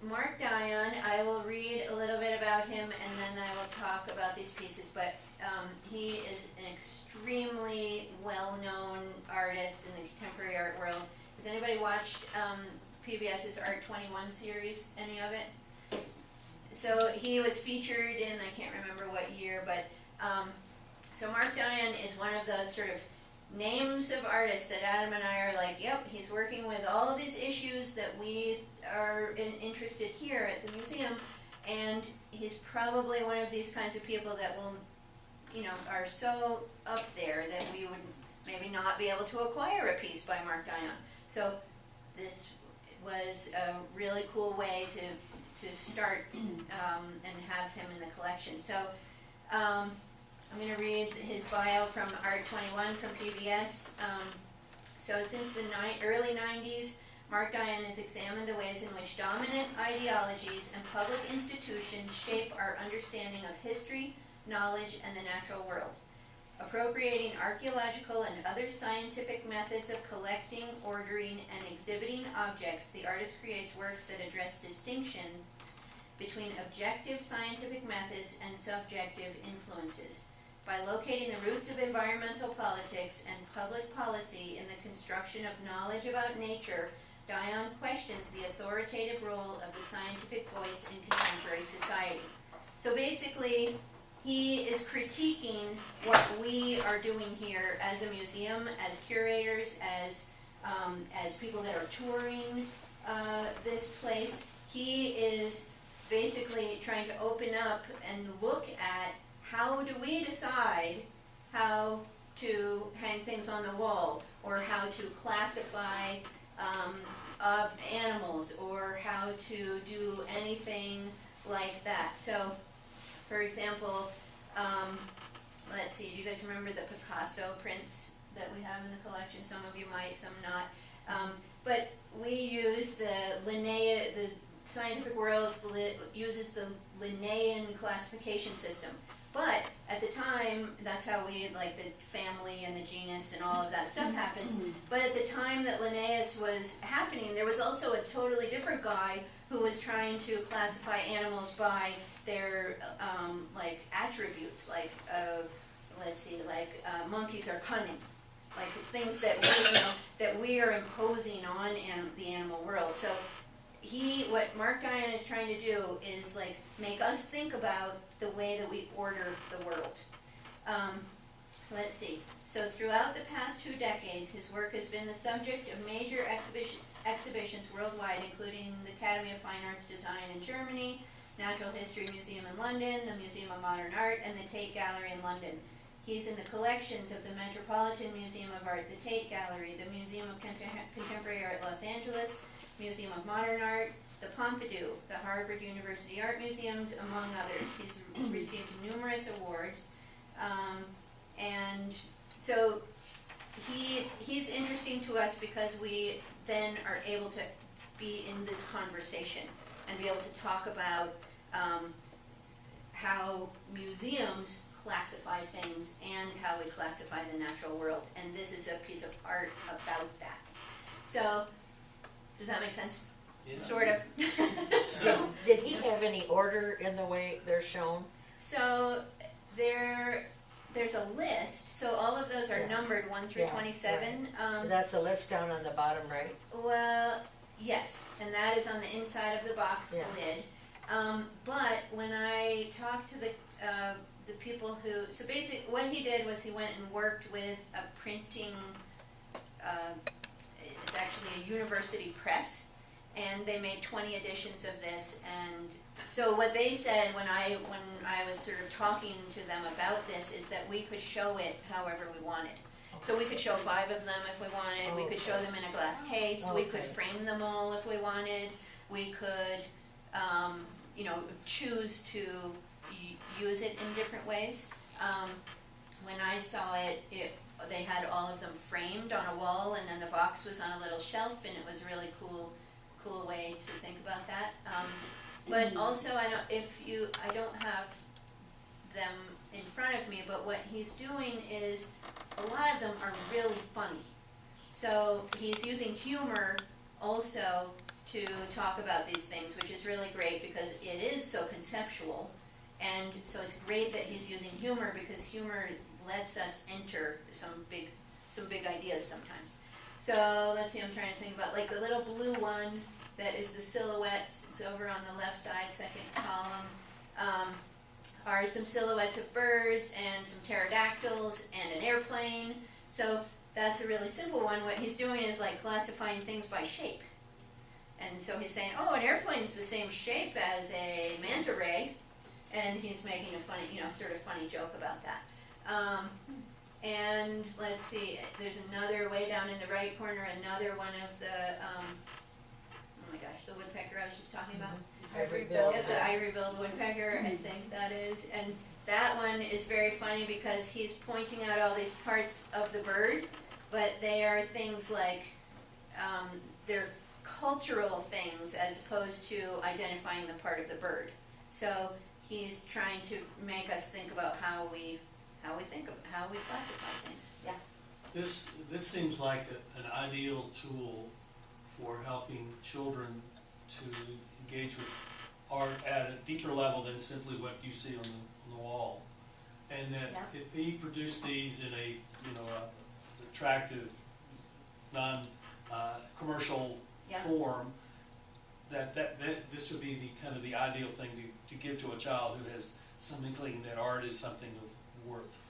Mark Dion, I will read a little bit about him and then I will talk about these pieces, but he is an extremely well-known artist in the contemporary art world. Has anybody watched PBS's Art 21 series, any of it? So he was featured in, I can't remember what year, but so Mark Dion is one of those sort of names of artists that Adam and I are like, yep, he's working with all of these issues that we are interested here at the museum, and he's probably one of these kinds of people that will, are so up there that we would maybe not be able to acquire a piece by Mark Dion. So this was a really cool way to start and have him in the collection. So I'm going to read his bio from Art 21 from PBS. So since the early 90s, Mark Dion has examined the ways in which dominant ideologies and public institutions shape our understanding of history, knowledge, and the natural world. Appropriating archaeological and other scientific methods of collecting, ordering, and exhibiting objects, the artist creates works that address distinctions between objective scientific methods and subjective influences. By locating the roots of environmental politics and public policy in the construction of knowledge about nature, Dion questions the authoritative role of the scientific voice in contemporary society. So basically, he is critiquing what we are doing here as a museum, as curators, as people that are touring this place. He is basically trying to open up and look at how do we decide how to hang things on the wall, or how to classify animals, or how to do anything like that. So, for example, let's see, do you guys remember the Picasso prints that we have in the collection? Some of you might, some not. But we use the scientific world uses the Linnaean classification system. But at the time, that's how like the family and the genus and all of that stuff happens. But at the time that Linnaeus was happening, there was also a totally different guy who was trying to classify animals by their like attributes, like let's see, like monkeys are cunning, like it's things that we that we are imposing on the animal world. So what Mark Dion is trying to do is like make us think about the way that we order the world. Let's see. So throughout the past 2 decades, his work has been the subject of major exhibitions worldwide, including the Academy of Fine Arts Design in Germany, Natural History Museum in London, the Museum of Modern Art, and the Tate Gallery in London. He's in the collections of the Metropolitan Museum of Art, the Tate Gallery, the Museum of Contemporary Art Los Angeles, Museum of Modern Art, the Pompidou, the Harvard University Art Museums, among others. He's received numerous awards. And so he's interesting to us because we then are able to be in this conversation and be able to talk about how museums classify things and how we classify the natural world. And this is a piece of art about that. So, does that make sense? Yeah. Sort of. So, Did he have any order in the way they're shown? So there's a list, so all of those are Yeah. numbered 1 through Yeah, 27. That's a list down on the bottom right? Well, yes, and that is on the inside of the box Yeah. lid. But when I talked to the people who, so basically what he did was he went and worked with a printing, it's actually a university press, and they made 20 editions of this. And so what they said when I was sort of talking to them about this is that we could show it however we wanted. So we could show 5 of them if we wanted, we could show them in a glass case, we could Okay. frame them all if we wanted, we could, choose to use it in different ways. When I saw it, they had all of them framed on a wall, and then the box was on a little shelf, and it was a really cool way to think about that. But also, I don't have them in front of me, but what he's doing is, a lot of them are really funny. So he's using humor also to talk about these things, which is really great because it is so conceptual. And so it's great that he's using humor because humor lets us enter some big ideas sometimes. So let's see, I'm trying to think about like the little blue one that is the silhouettes. It's over on the left side, second column. Are some silhouettes of birds and some pterodactyls and an airplane. So that's a really simple one. What he's doing is like classifying things by shape. And so he's saying, oh, an airplane's the same shape as a manta ray. And he's making a funny, sort of funny joke about that. And let's see, there's another way down in the right corner, another one of the, oh my gosh, the woodpecker I was just talking about. Ivory-billed. Yeah, the ivory-billed woodpecker, I think that is. And that one is very funny because he's pointing out all these parts of the bird, but they are things like, they're cultural things as opposed to identifying the part of the bird. So he's trying to make us think about how we classify things. Yeah. this seems like an ideal tool for helping children to engage with art at a deeper level than simply what you see on the wall. And that Yeah. if he produced these in a, attractive, non-commercial Yeah. form, that this would be the kind of the ideal thing to give to a child who has some inkling that art is something of worth.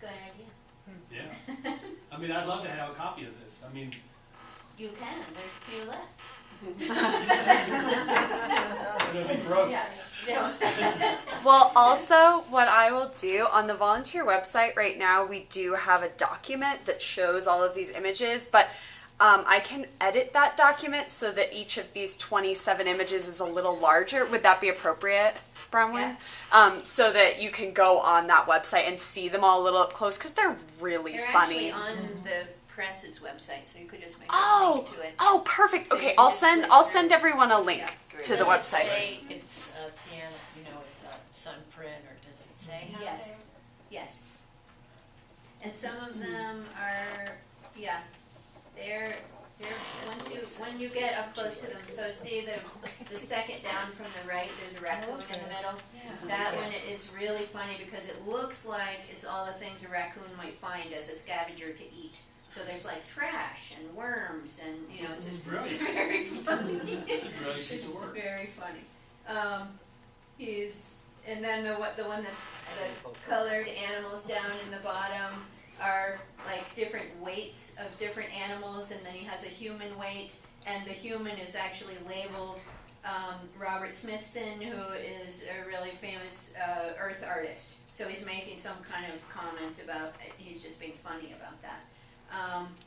Good idea. Yeah. I mean, I'd love to have a copy of this. I mean, You can, there's a few left. it'll be broke. Yeah. Well, also, what I will do on the volunteer website right now, we do have a document that shows all of these images, but I can edit that document so that each of these 27 images is a little larger. Would that be appropriate, Bronwyn? So that you can go on that website and see them all a little up close, because they're really They're funny. actually on the press's website, so you could just make a Oh, link to it. oh, perfect. So you Okay, can I'll just send click I'll through. send everyone a link Yeah, great. to the Does it website. say it's a sienna, it's a sun print, or does it say how Yes, yes. And some of them are, yeah, they're when you get up close to them, so see the second down from the right, there's a raccoon in the middle. That one is really funny because it looks like it's all the things a raccoon might find as a scavenger to eat. So there's like trash and worms and, it's very funny. It's a brilliant piece of work. Very funny. And then the one that's the colored animals down in the bottom are like different weights of different animals, and then he has a human weight, and the human is actually labeled Robert Smithson, who is a really famous earth artist. So he's making some kind of comment about, he's just being funny about that.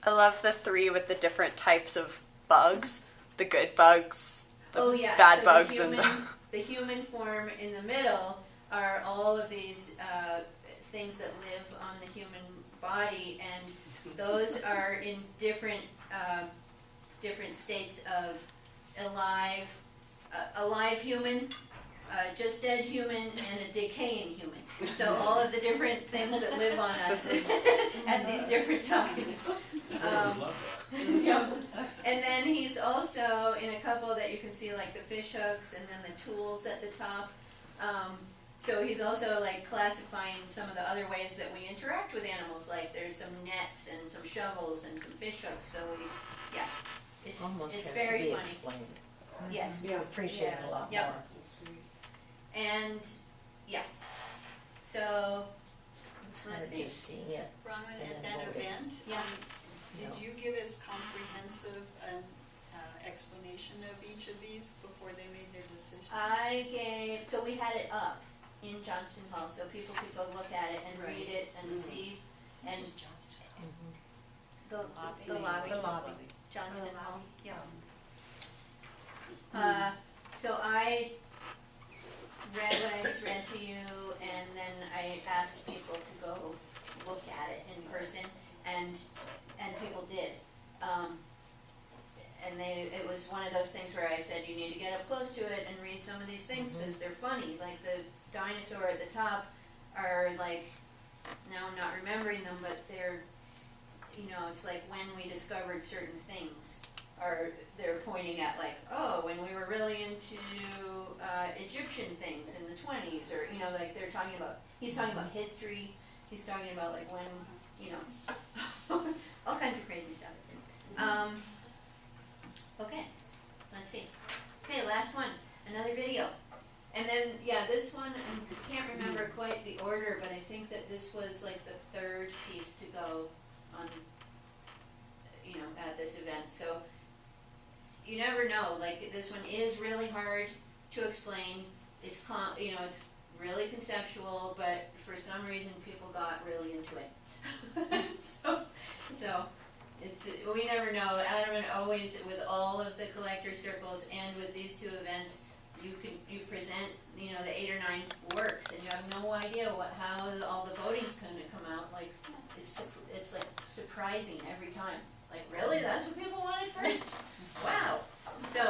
I love the 3 with the different types of bugs. the good bugs, the Oh, yeah. bad So bugs, the and human, the human form in the middle are all of these things that live on the human body, and those are in different states of alive human, just dead human, and a decaying human. So all of the different things that live on us at these different times. I would love that. Yeah. And then he's also in a couple that you can see, like the fish hooks and then the tools at the top. So he's also like classifying some of the other ways that we interact with animals, like there's some nets and some shovels and some fish hooks, so yeah, it's Almost has to very be funny. explained. Yes. You appreciate it a lot Yep. more. And, yeah, so, Instead of let's see. just seeing it. Bronwyn, And at then that voting. event, Yeah. did you give us comprehensive explanation of each of these before they made their decision? So we had it up in Johnston Hall, so people could go look at it and read it and see, and the lobby. The lobby. Johnston Hall, yeah. So I read what I just read to you, and then I asked people to go look at it in person, and people did. And it was one of those things where I said, you need to get up close to it and read some of these things, because they're funny. Like the dinosaur at the top are like, now I'm not remembering them, but they're, it's like when we discovered certain things. Or they're pointing at like, oh, when we were really into Egyptian things in the 20s, or, like they're talking about, he's talking about history, he's talking about like when, all kinds of crazy stuff. Okay, let's see. Okay, last one, another video. And then, yeah, this one, I can't remember quite the order, but I think that this was like the third piece to go on, at this event. So, you never know, like this one is really hard to explain. It's it's really conceptual, but for some reason people got really into it. so we never know. Adam, always with all of the collector circles and with these two events, you present the 8 or 9 works, and you have no idea how all the voting's going to come out. Like it's like surprising every time. Like, really? That's what people wanted first? Wow. So,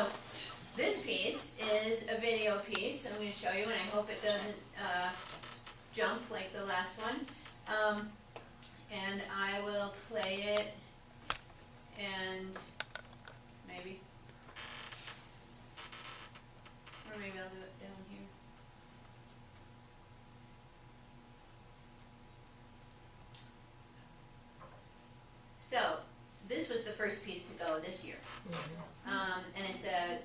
this piece is a video piece I'm going to show you, and I hope it doesn't jump like the last one. And I will play it, and maybe, or maybe I'll do it down here. So, this was the first piece to go this year. And it's a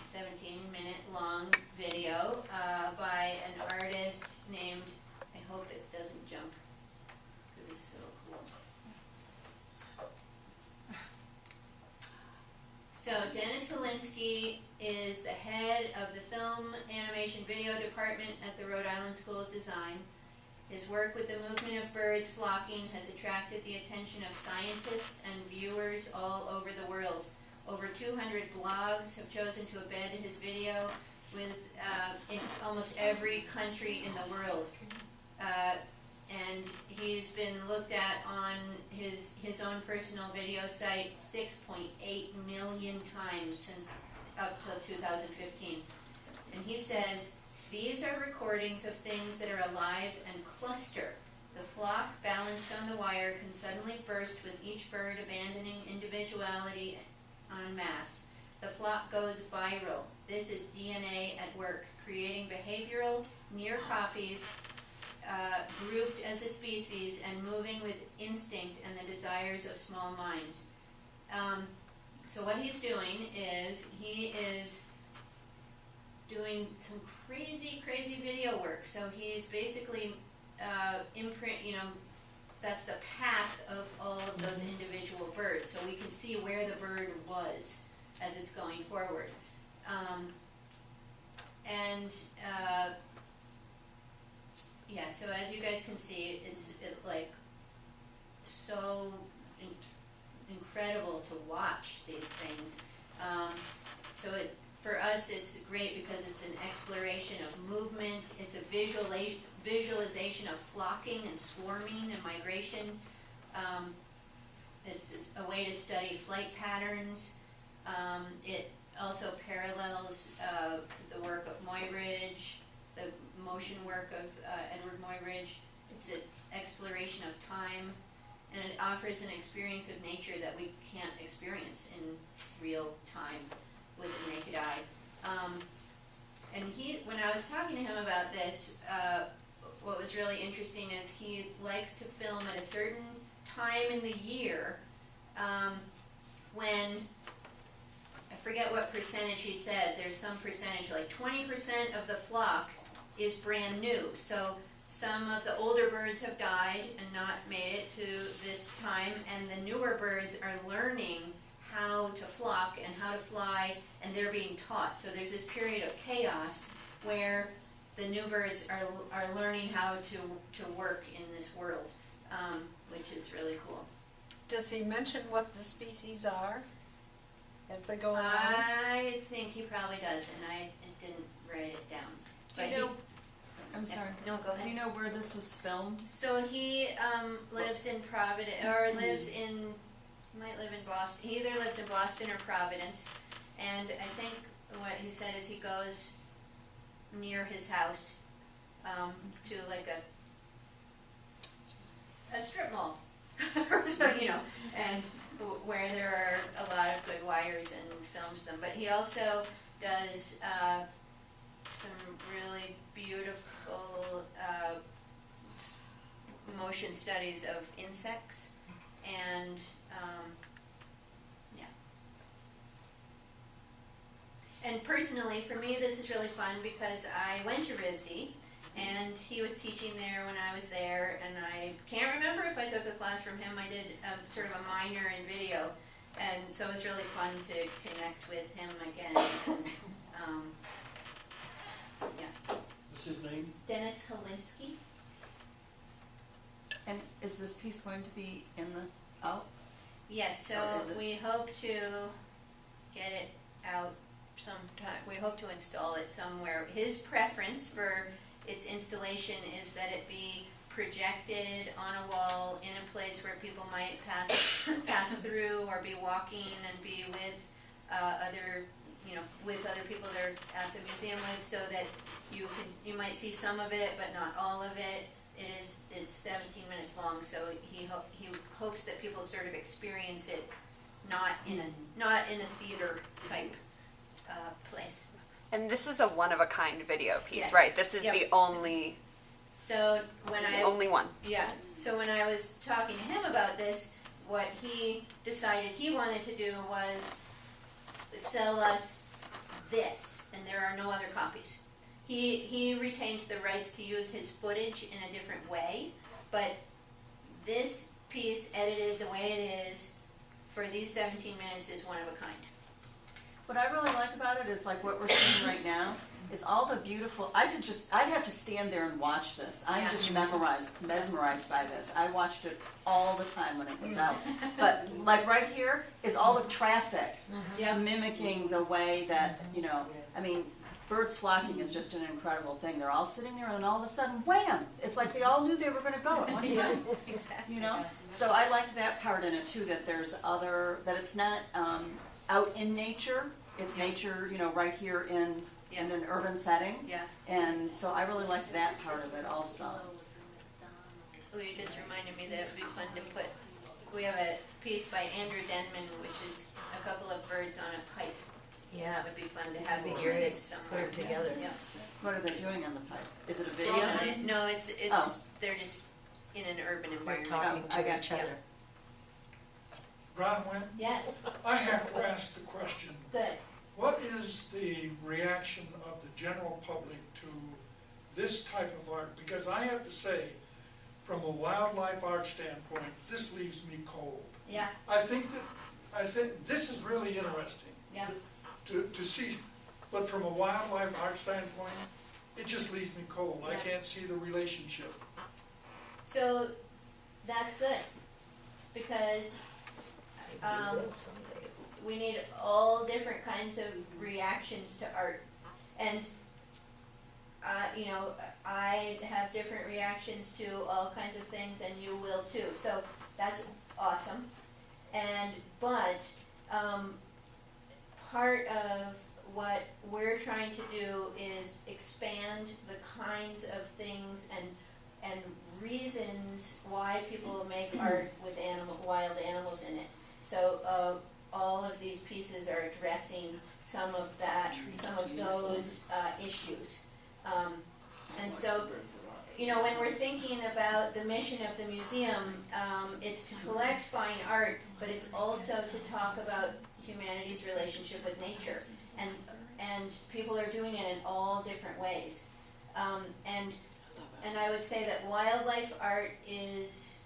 17-minute long video by an artist named, I hope it doesn't jump, because it's so cool. So Dennis Zelinsky is the head of the film animation video department at the Rhode Island School of Design. His work with the movement of birds flocking has attracted the attention of scientists and viewers all over the world. Over 200 blogs have chosen to embed his video in almost every country in the world. And he's been looked at on his own personal video site 6.8 million times since up till 2015. And he says, these are recordings of things that are alive and cluster. The flock balanced on the wire can suddenly burst with each bird abandoning individuality en masse. The flock goes viral. This is DNA at work, creating behavioral near copies, grouped as a species and moving with instinct and the desires of small minds. So what he's doing is he is doing some crazy video work. So he's basically that's the path of all of those individual birds. So we can see where the bird was as it's going forward. Yeah, so as you guys can see, it's like so incredible to watch these things. So for us, it's great because it's an exploration of movement, it's a visualization of flocking and swarming and migration. It's a way to study flight patterns. It also parallels the work of Muybridge, the motion work of Edward Muybridge. It's an exploration of time, and it offers an experience of nature that we can't experience in real time with the naked eye. And when I was talking to him about this, what was really interesting is he likes to film at a certain time in the year when, I forget what percentage he said, there's some percentage, like 20% of the flock is brand new. So some of the older birds have died and not made it to this time, and the newer birds are learning how to flock and how to fly, and they're being taught. So there's this period of chaos where the new birds are learning how to work in this world, which is really cool. Does he mention what the species are as they go along? I think he probably does, and I didn't write it down. Do you know, I'm sorry. No, go Do you ahead. know where this was filmed? So he lives in Providence, or lives in, he might live in Boston. He either lives in Boston or Providence, and I think what he said is he goes near his house to like a strip mall, so and where there are a lot of good wires and films them. But he also does some really beautiful motion studies of insects, and yeah. And personally, for me, this is really fun because I went to RISD, and he was teaching there when I was there, and I can't remember if I took a class from him. I did sort of a minor in video, and so it was really fun to connect with him again. And, yeah. What's his name? Dennis Holinsky. And is this piece going to be in the, out? Yes, so Or is it- we hope to get it out sometime. We hope to install it somewhere. His preference for its installation is that it be projected on a wall in a place where people might pass through or be walking and be with with other people they're at the museum with, so that you might see some of it but not all of it. It's 17 minutes long, so he hopes that people sort of experience it not in a theater type place. And this is a one-of-a-kind video piece, Yes. right? This is Yep. the only So only one. Yeah, so when I was talking to him about this, what he decided he wanted to do was sell us this, and there are no other copies. He retained the rights to use his footage in a different way, but this piece, edited the way it is, for these 17 minutes is one of a kind. What I really like about it is like what we're seeing right now is all the beautiful, I'd have to stand there and watch this. I'm Yeah. just mesmerized by this. I watched it all the time when it was out. But like right here is all the traffic Yeah. mimicking the way that, I mean, birds flocking is just an incredible thing. They're all sitting there and then all of a sudden, wham! It's like they all knew they were gonna go at one time. Exactly. So I like that part in it too, that there's that it's not out in nature, it's nature, right here in an urban setting. Yeah. And so I really like that part of it also. Oh, you just reminded me that it would be fun to put, we have a piece by Andrew Denman, which is a couple of birds on a pipe. Yeah, That would be fun to have That'd be one of great. this Put somewhere. it together. Yeah. What are they doing on the pipe? Is it a So, video? no, it's Oh. they're just in an urban they're environment. talking I to got each you. other. Bronwyn, Yes, I have to ask the question, good. what is the reaction of the general public to this type of art? Because I have to say, from a wildlife art standpoint, this leaves me cold. Yeah, I think this is really interesting yeah. to see, but from a wildlife art standpoint, it just leaves me cold. I Yeah. can't see the relationship. So that's good, because Maybe you will someday. we need all different kinds of reactions to art. And, you know, I have different reactions to all kinds of things, and you will too, so that's awesome. But part of what we're trying to do is expand the kinds of things and reasons why people make art with wild animals in it. So all of these pieces are addressing some of those issues. And so, you know, when we're thinking about the mission of the museum, it's to collect fine art, but it's also to talk about humanity's relationship with nature. And people are doing it in all different ways. And I would say that wildlife art is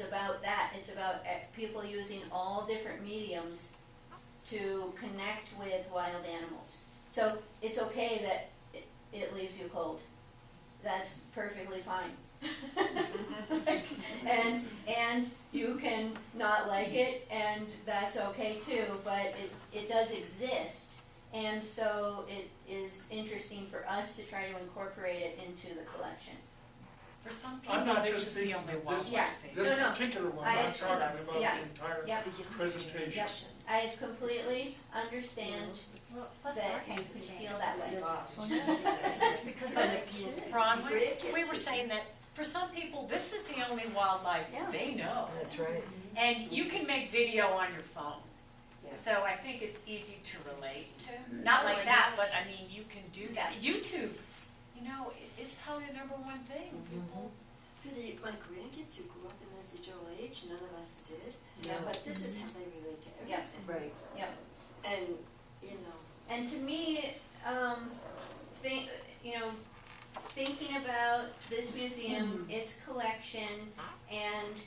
about that. It's about people using all different mediums to connect with wild animals. So it's okay that it leaves you cold. That's perfectly fine. and you can not like it, and that's okay too, but it does exist. And so it is interesting for us to try to incorporate it into the collection. For some I'm people, not this just is the thinking only of one. this, Yeah. this No, no. particular one, I I'm talking about yeah. the entire Yep. presentation. Yep, I completely understand that you can feel that way. Because Bronwyn, we were saying that for some people, this is the only wildlife they know. That's right. And you can make video on your phone. So I think it's easy to relate. Not like that, but I mean, you can do that. YouTube, you know, it's probably the #1 thing. People. My grandkids who grew up in the digital age, none of us did. Yeah. But this is how they relate to Yeah. everything. Right. Yep. And, you know, And to me, thinking about this museum, its collection, and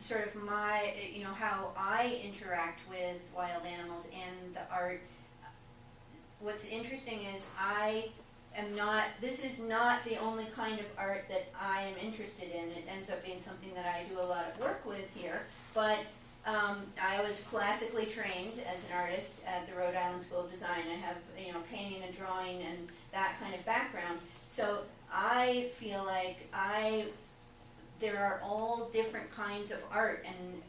sort of my, you know, how I interact with wild animals and the art. What's interesting is this is not the only kind of art that I am interested in. It ends up being something that I do a lot of work with here, but I was classically trained as an artist at the Rhode Island School of Design. I have, you know, painting and drawing and that kind of background. So I feel like there are all different kinds of art, and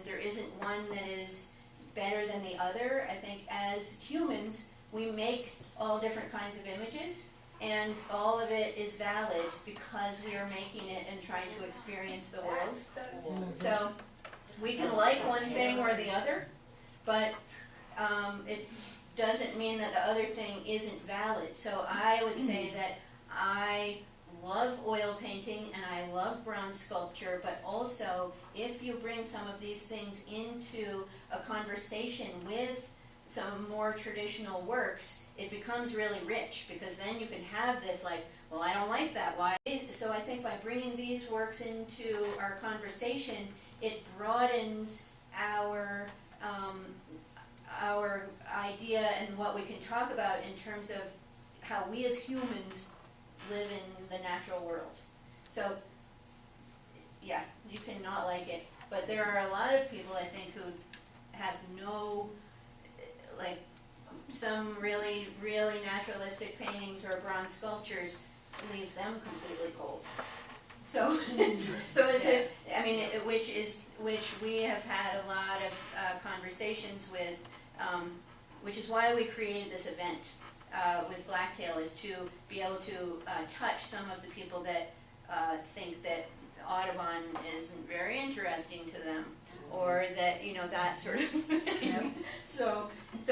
there isn't one that is better than the other. I think as humans, we make all different kinds of images, and all of it is valid because we are making it and trying to experience the world. So we can like one thing or the other, but it doesn't mean that the other thing isn't valid. So I would say that I love oil painting and I love bronze sculpture, but also if you bring some of these things into a conversation with some more traditional works, it becomes really rich, because then you can have this like, well, I don't like that, why? So I think by bringing these works into our conversation, it broadens our idea and what we can talk about in terms of how we as humans live in the natural world. So, yeah, you can not like it, but there are a lot of people, I think, who have no, like, some really, really naturalistic paintings or bronze sculptures leave them completely cold. So, which we have had a lot of conversations with, which is why we created this event with Blacktail, is to be able to touch some of the people that think that Audubon isn't very interesting to them, or that, you know, that sort of thing. So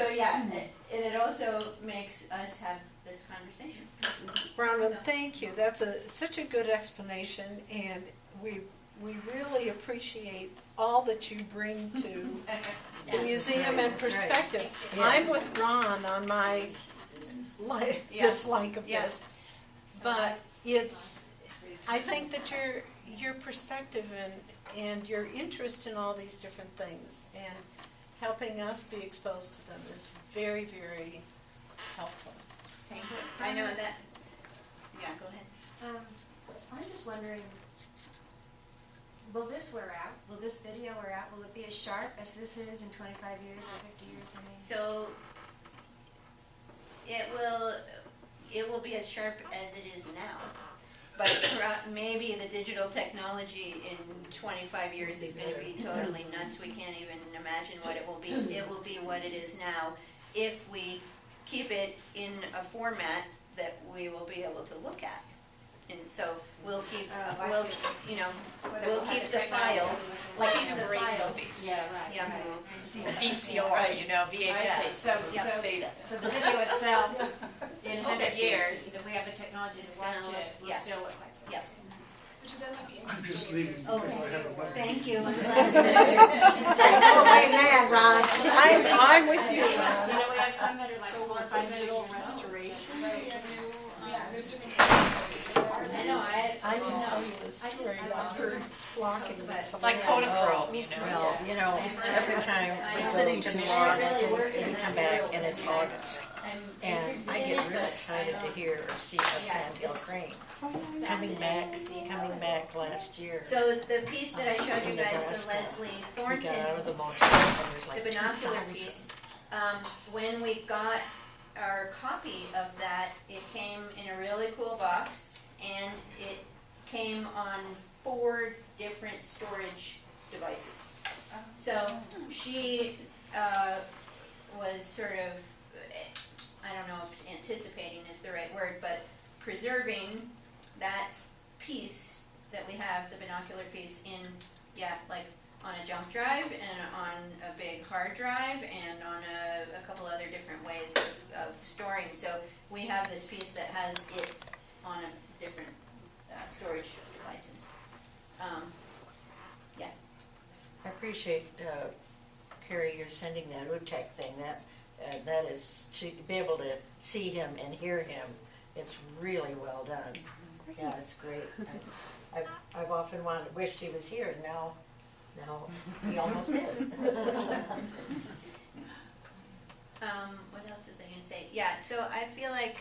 yeah, and it also makes us have this conversation. Bronwyn, thank you. That's such a good explanation, and we really appreciate all that you bring to the museum and perspective. I'm with Ron on my dislike of this, but I think that your perspective and your interest in all these different things and helping us be exposed to them is very, very helpful. Thank you. I know that. Yeah, go ahead. I'm just wondering, will this wear out? Will this video wear out? Will it be as sharp as this is in 25 years or 50 years? I mean, So it will be as sharp as it is now. But maybe the digital technology in 25 years is gonna be totally nuts. We can't even imagine what it will be. It will be what it is now if we keep it in a format that we will be able to look at. And so we'll keep, I we'll, see. you know, whether we'll we'll have keep the the file, technology we'll Like keep the Super 8 file. movies. Yeah, right, Yeah. right. VCR, you know, I see, VHS. so, so the video itself, in 100 Okay. years, if we have the technology to It's watch gonna it, look- will yeah. still look like this. Yep. I'm just leaving because I have a budget. Thank you. Oh, wait, man, Ron. I'm with you. You know, we have some that are like So 4 or what 5 digital minutes. restoration do you do? I know, I can tell you the I just- story I about love birds flocking with Like somebody. Kodachrome, you know. Well, you know, every time we go to New Orleans, we come back and it's August. And I get real excited to hear or see a sandhill crane coming back last year. So the piece that I showed you In guys, the Nebraska. Leslie We got out Thornton, of the motel and there's the like binocular 2,000. piece, when we got our copy of that, it came in a really cool box, and it came on 4 different storage devices. So she was sort of, I don't know if anticipating is the right word, but preserving that piece that we have, the binocular piece, in, like on a jump drive and on a big hard drive and on a couple other different ways of storing. So we have this piece that has it on a different storage devices. I appreciate, Carrie, you're sending that UTEC thing, that is, to be able to see him and hear him, it's really well done. Yeah, it's great. I've often wished he was here, and now he almost is. What else was I gonna say? Yeah, so I feel like,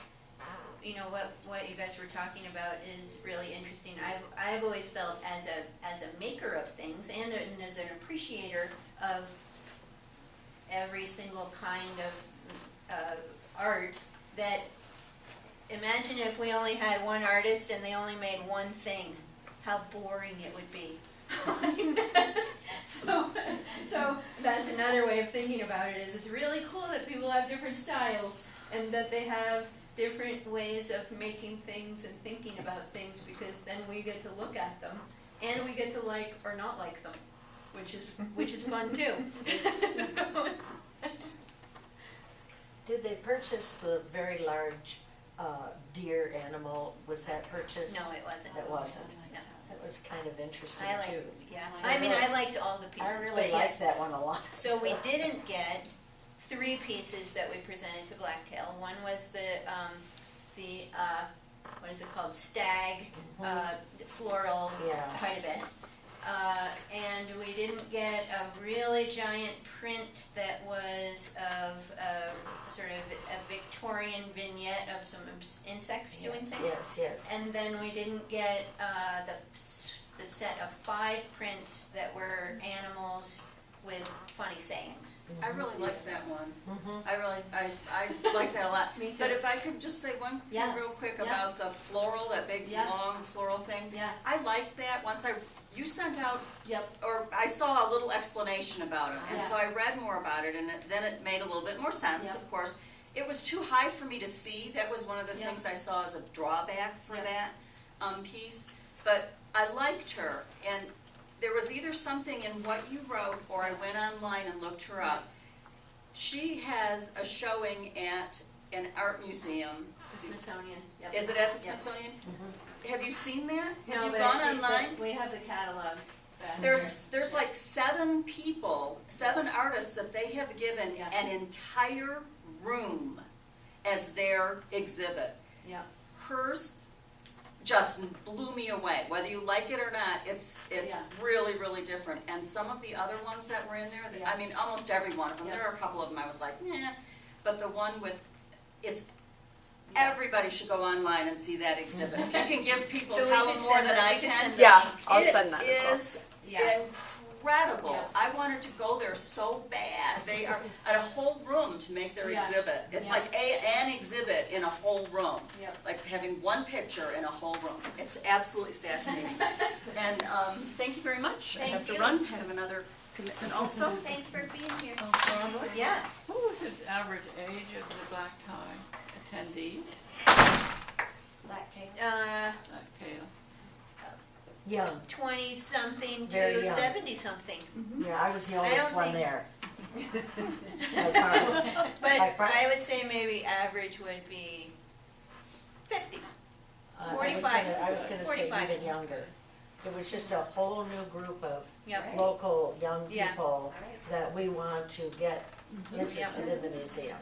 you know, what you guys were talking about is really interesting. I've always felt as a maker of things and as an appreciator of every single kind of art, that imagine if we only had one artist and they only made one thing, how boring it would be. So that's another way of thinking about it, is it's really cool that people have different styles and that they have different ways of making things and thinking about things, because then we get to look at them and we get to like or not like them, which is fun too. So, Did they purchase the very large deer animal? Was that purchased? no, it wasn't. It wasn't. No. That was kind of interesting I liked, too. yeah. I mean, I liked all the I pieces, really but liked yes. that one a lot. So we didn't get 3 pieces that we presented to Blacktail. One was the what is it called, stag, floral Yeah. hide-a-bed. And we didn't get a really giant print that was of sort of a Victorian vignette of some insects doing things. Yes. And then we didn't get the set of 5 prints that were animals with funny sayings. I really liked that one. Mhm. I like that a lot. Me too. But if I could just say one thing Yeah. real quick Yeah. about the floral, that big Yeah. long floral thing. Yeah. I liked that. You sent out, Yep. or I saw a little explanation about it, and so I read more about it, and then it made a little bit more sense, Yeah. of course. It was too high for me to see. That was one of the Yeah. things I saw as a drawback for Yeah. that piece. But I liked her, and there was either something in what you wrote, or I went online and looked her up. She has a showing at an art museum. The Smithsonian. Yep. Is it at the Yep. Smithsonian? Have you seen that? No, Have you but gone I see- but online? we have the catalog back There's like 7 people, 7 artists that they have given Yeah. an entire room as their exhibit. Yeah. Hers just blew me away. Whether you like it or not, it's Yeah. really, really different. And some of the other ones that were in there, Yeah. I mean, almost every one of them. Yeah. There are a couple of them I was like, nah. But the one with, Yeah. everybody should go online and see that exhibit. If you can give people, So we tell could them more send than the- I we could can. send the Yeah, link. I'll send that as well. It is incredible. Yeah. I wanted to go there so bad. They are at a whole room to make their Yeah. exhibit. It's Yeah. like an exhibit in a whole room. Yep. Like having one picture in a whole room. It's absolutely fascinating. And thank you very much. I Thank have to you. run. I have another commitment also. Thanks for being here. Bronwyn, Yeah. what was the average age of the black tie attendees? Blacktail. Blacktail. Young, 20-something Very to young. 70-something. yeah, I was the I oldest don't one think- there. By far. But By far. I would say maybe average would be 50. I was 45. gonna- I was gonna say 45. even younger. It was just a whole new group of Yep. local young Yeah. people that we want to get interested in the museum.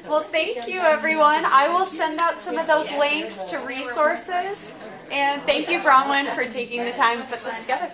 Well, thank you, everyone. I will send out some of those links to resources. And thank you, Bronwyn, for taking the time to put this together.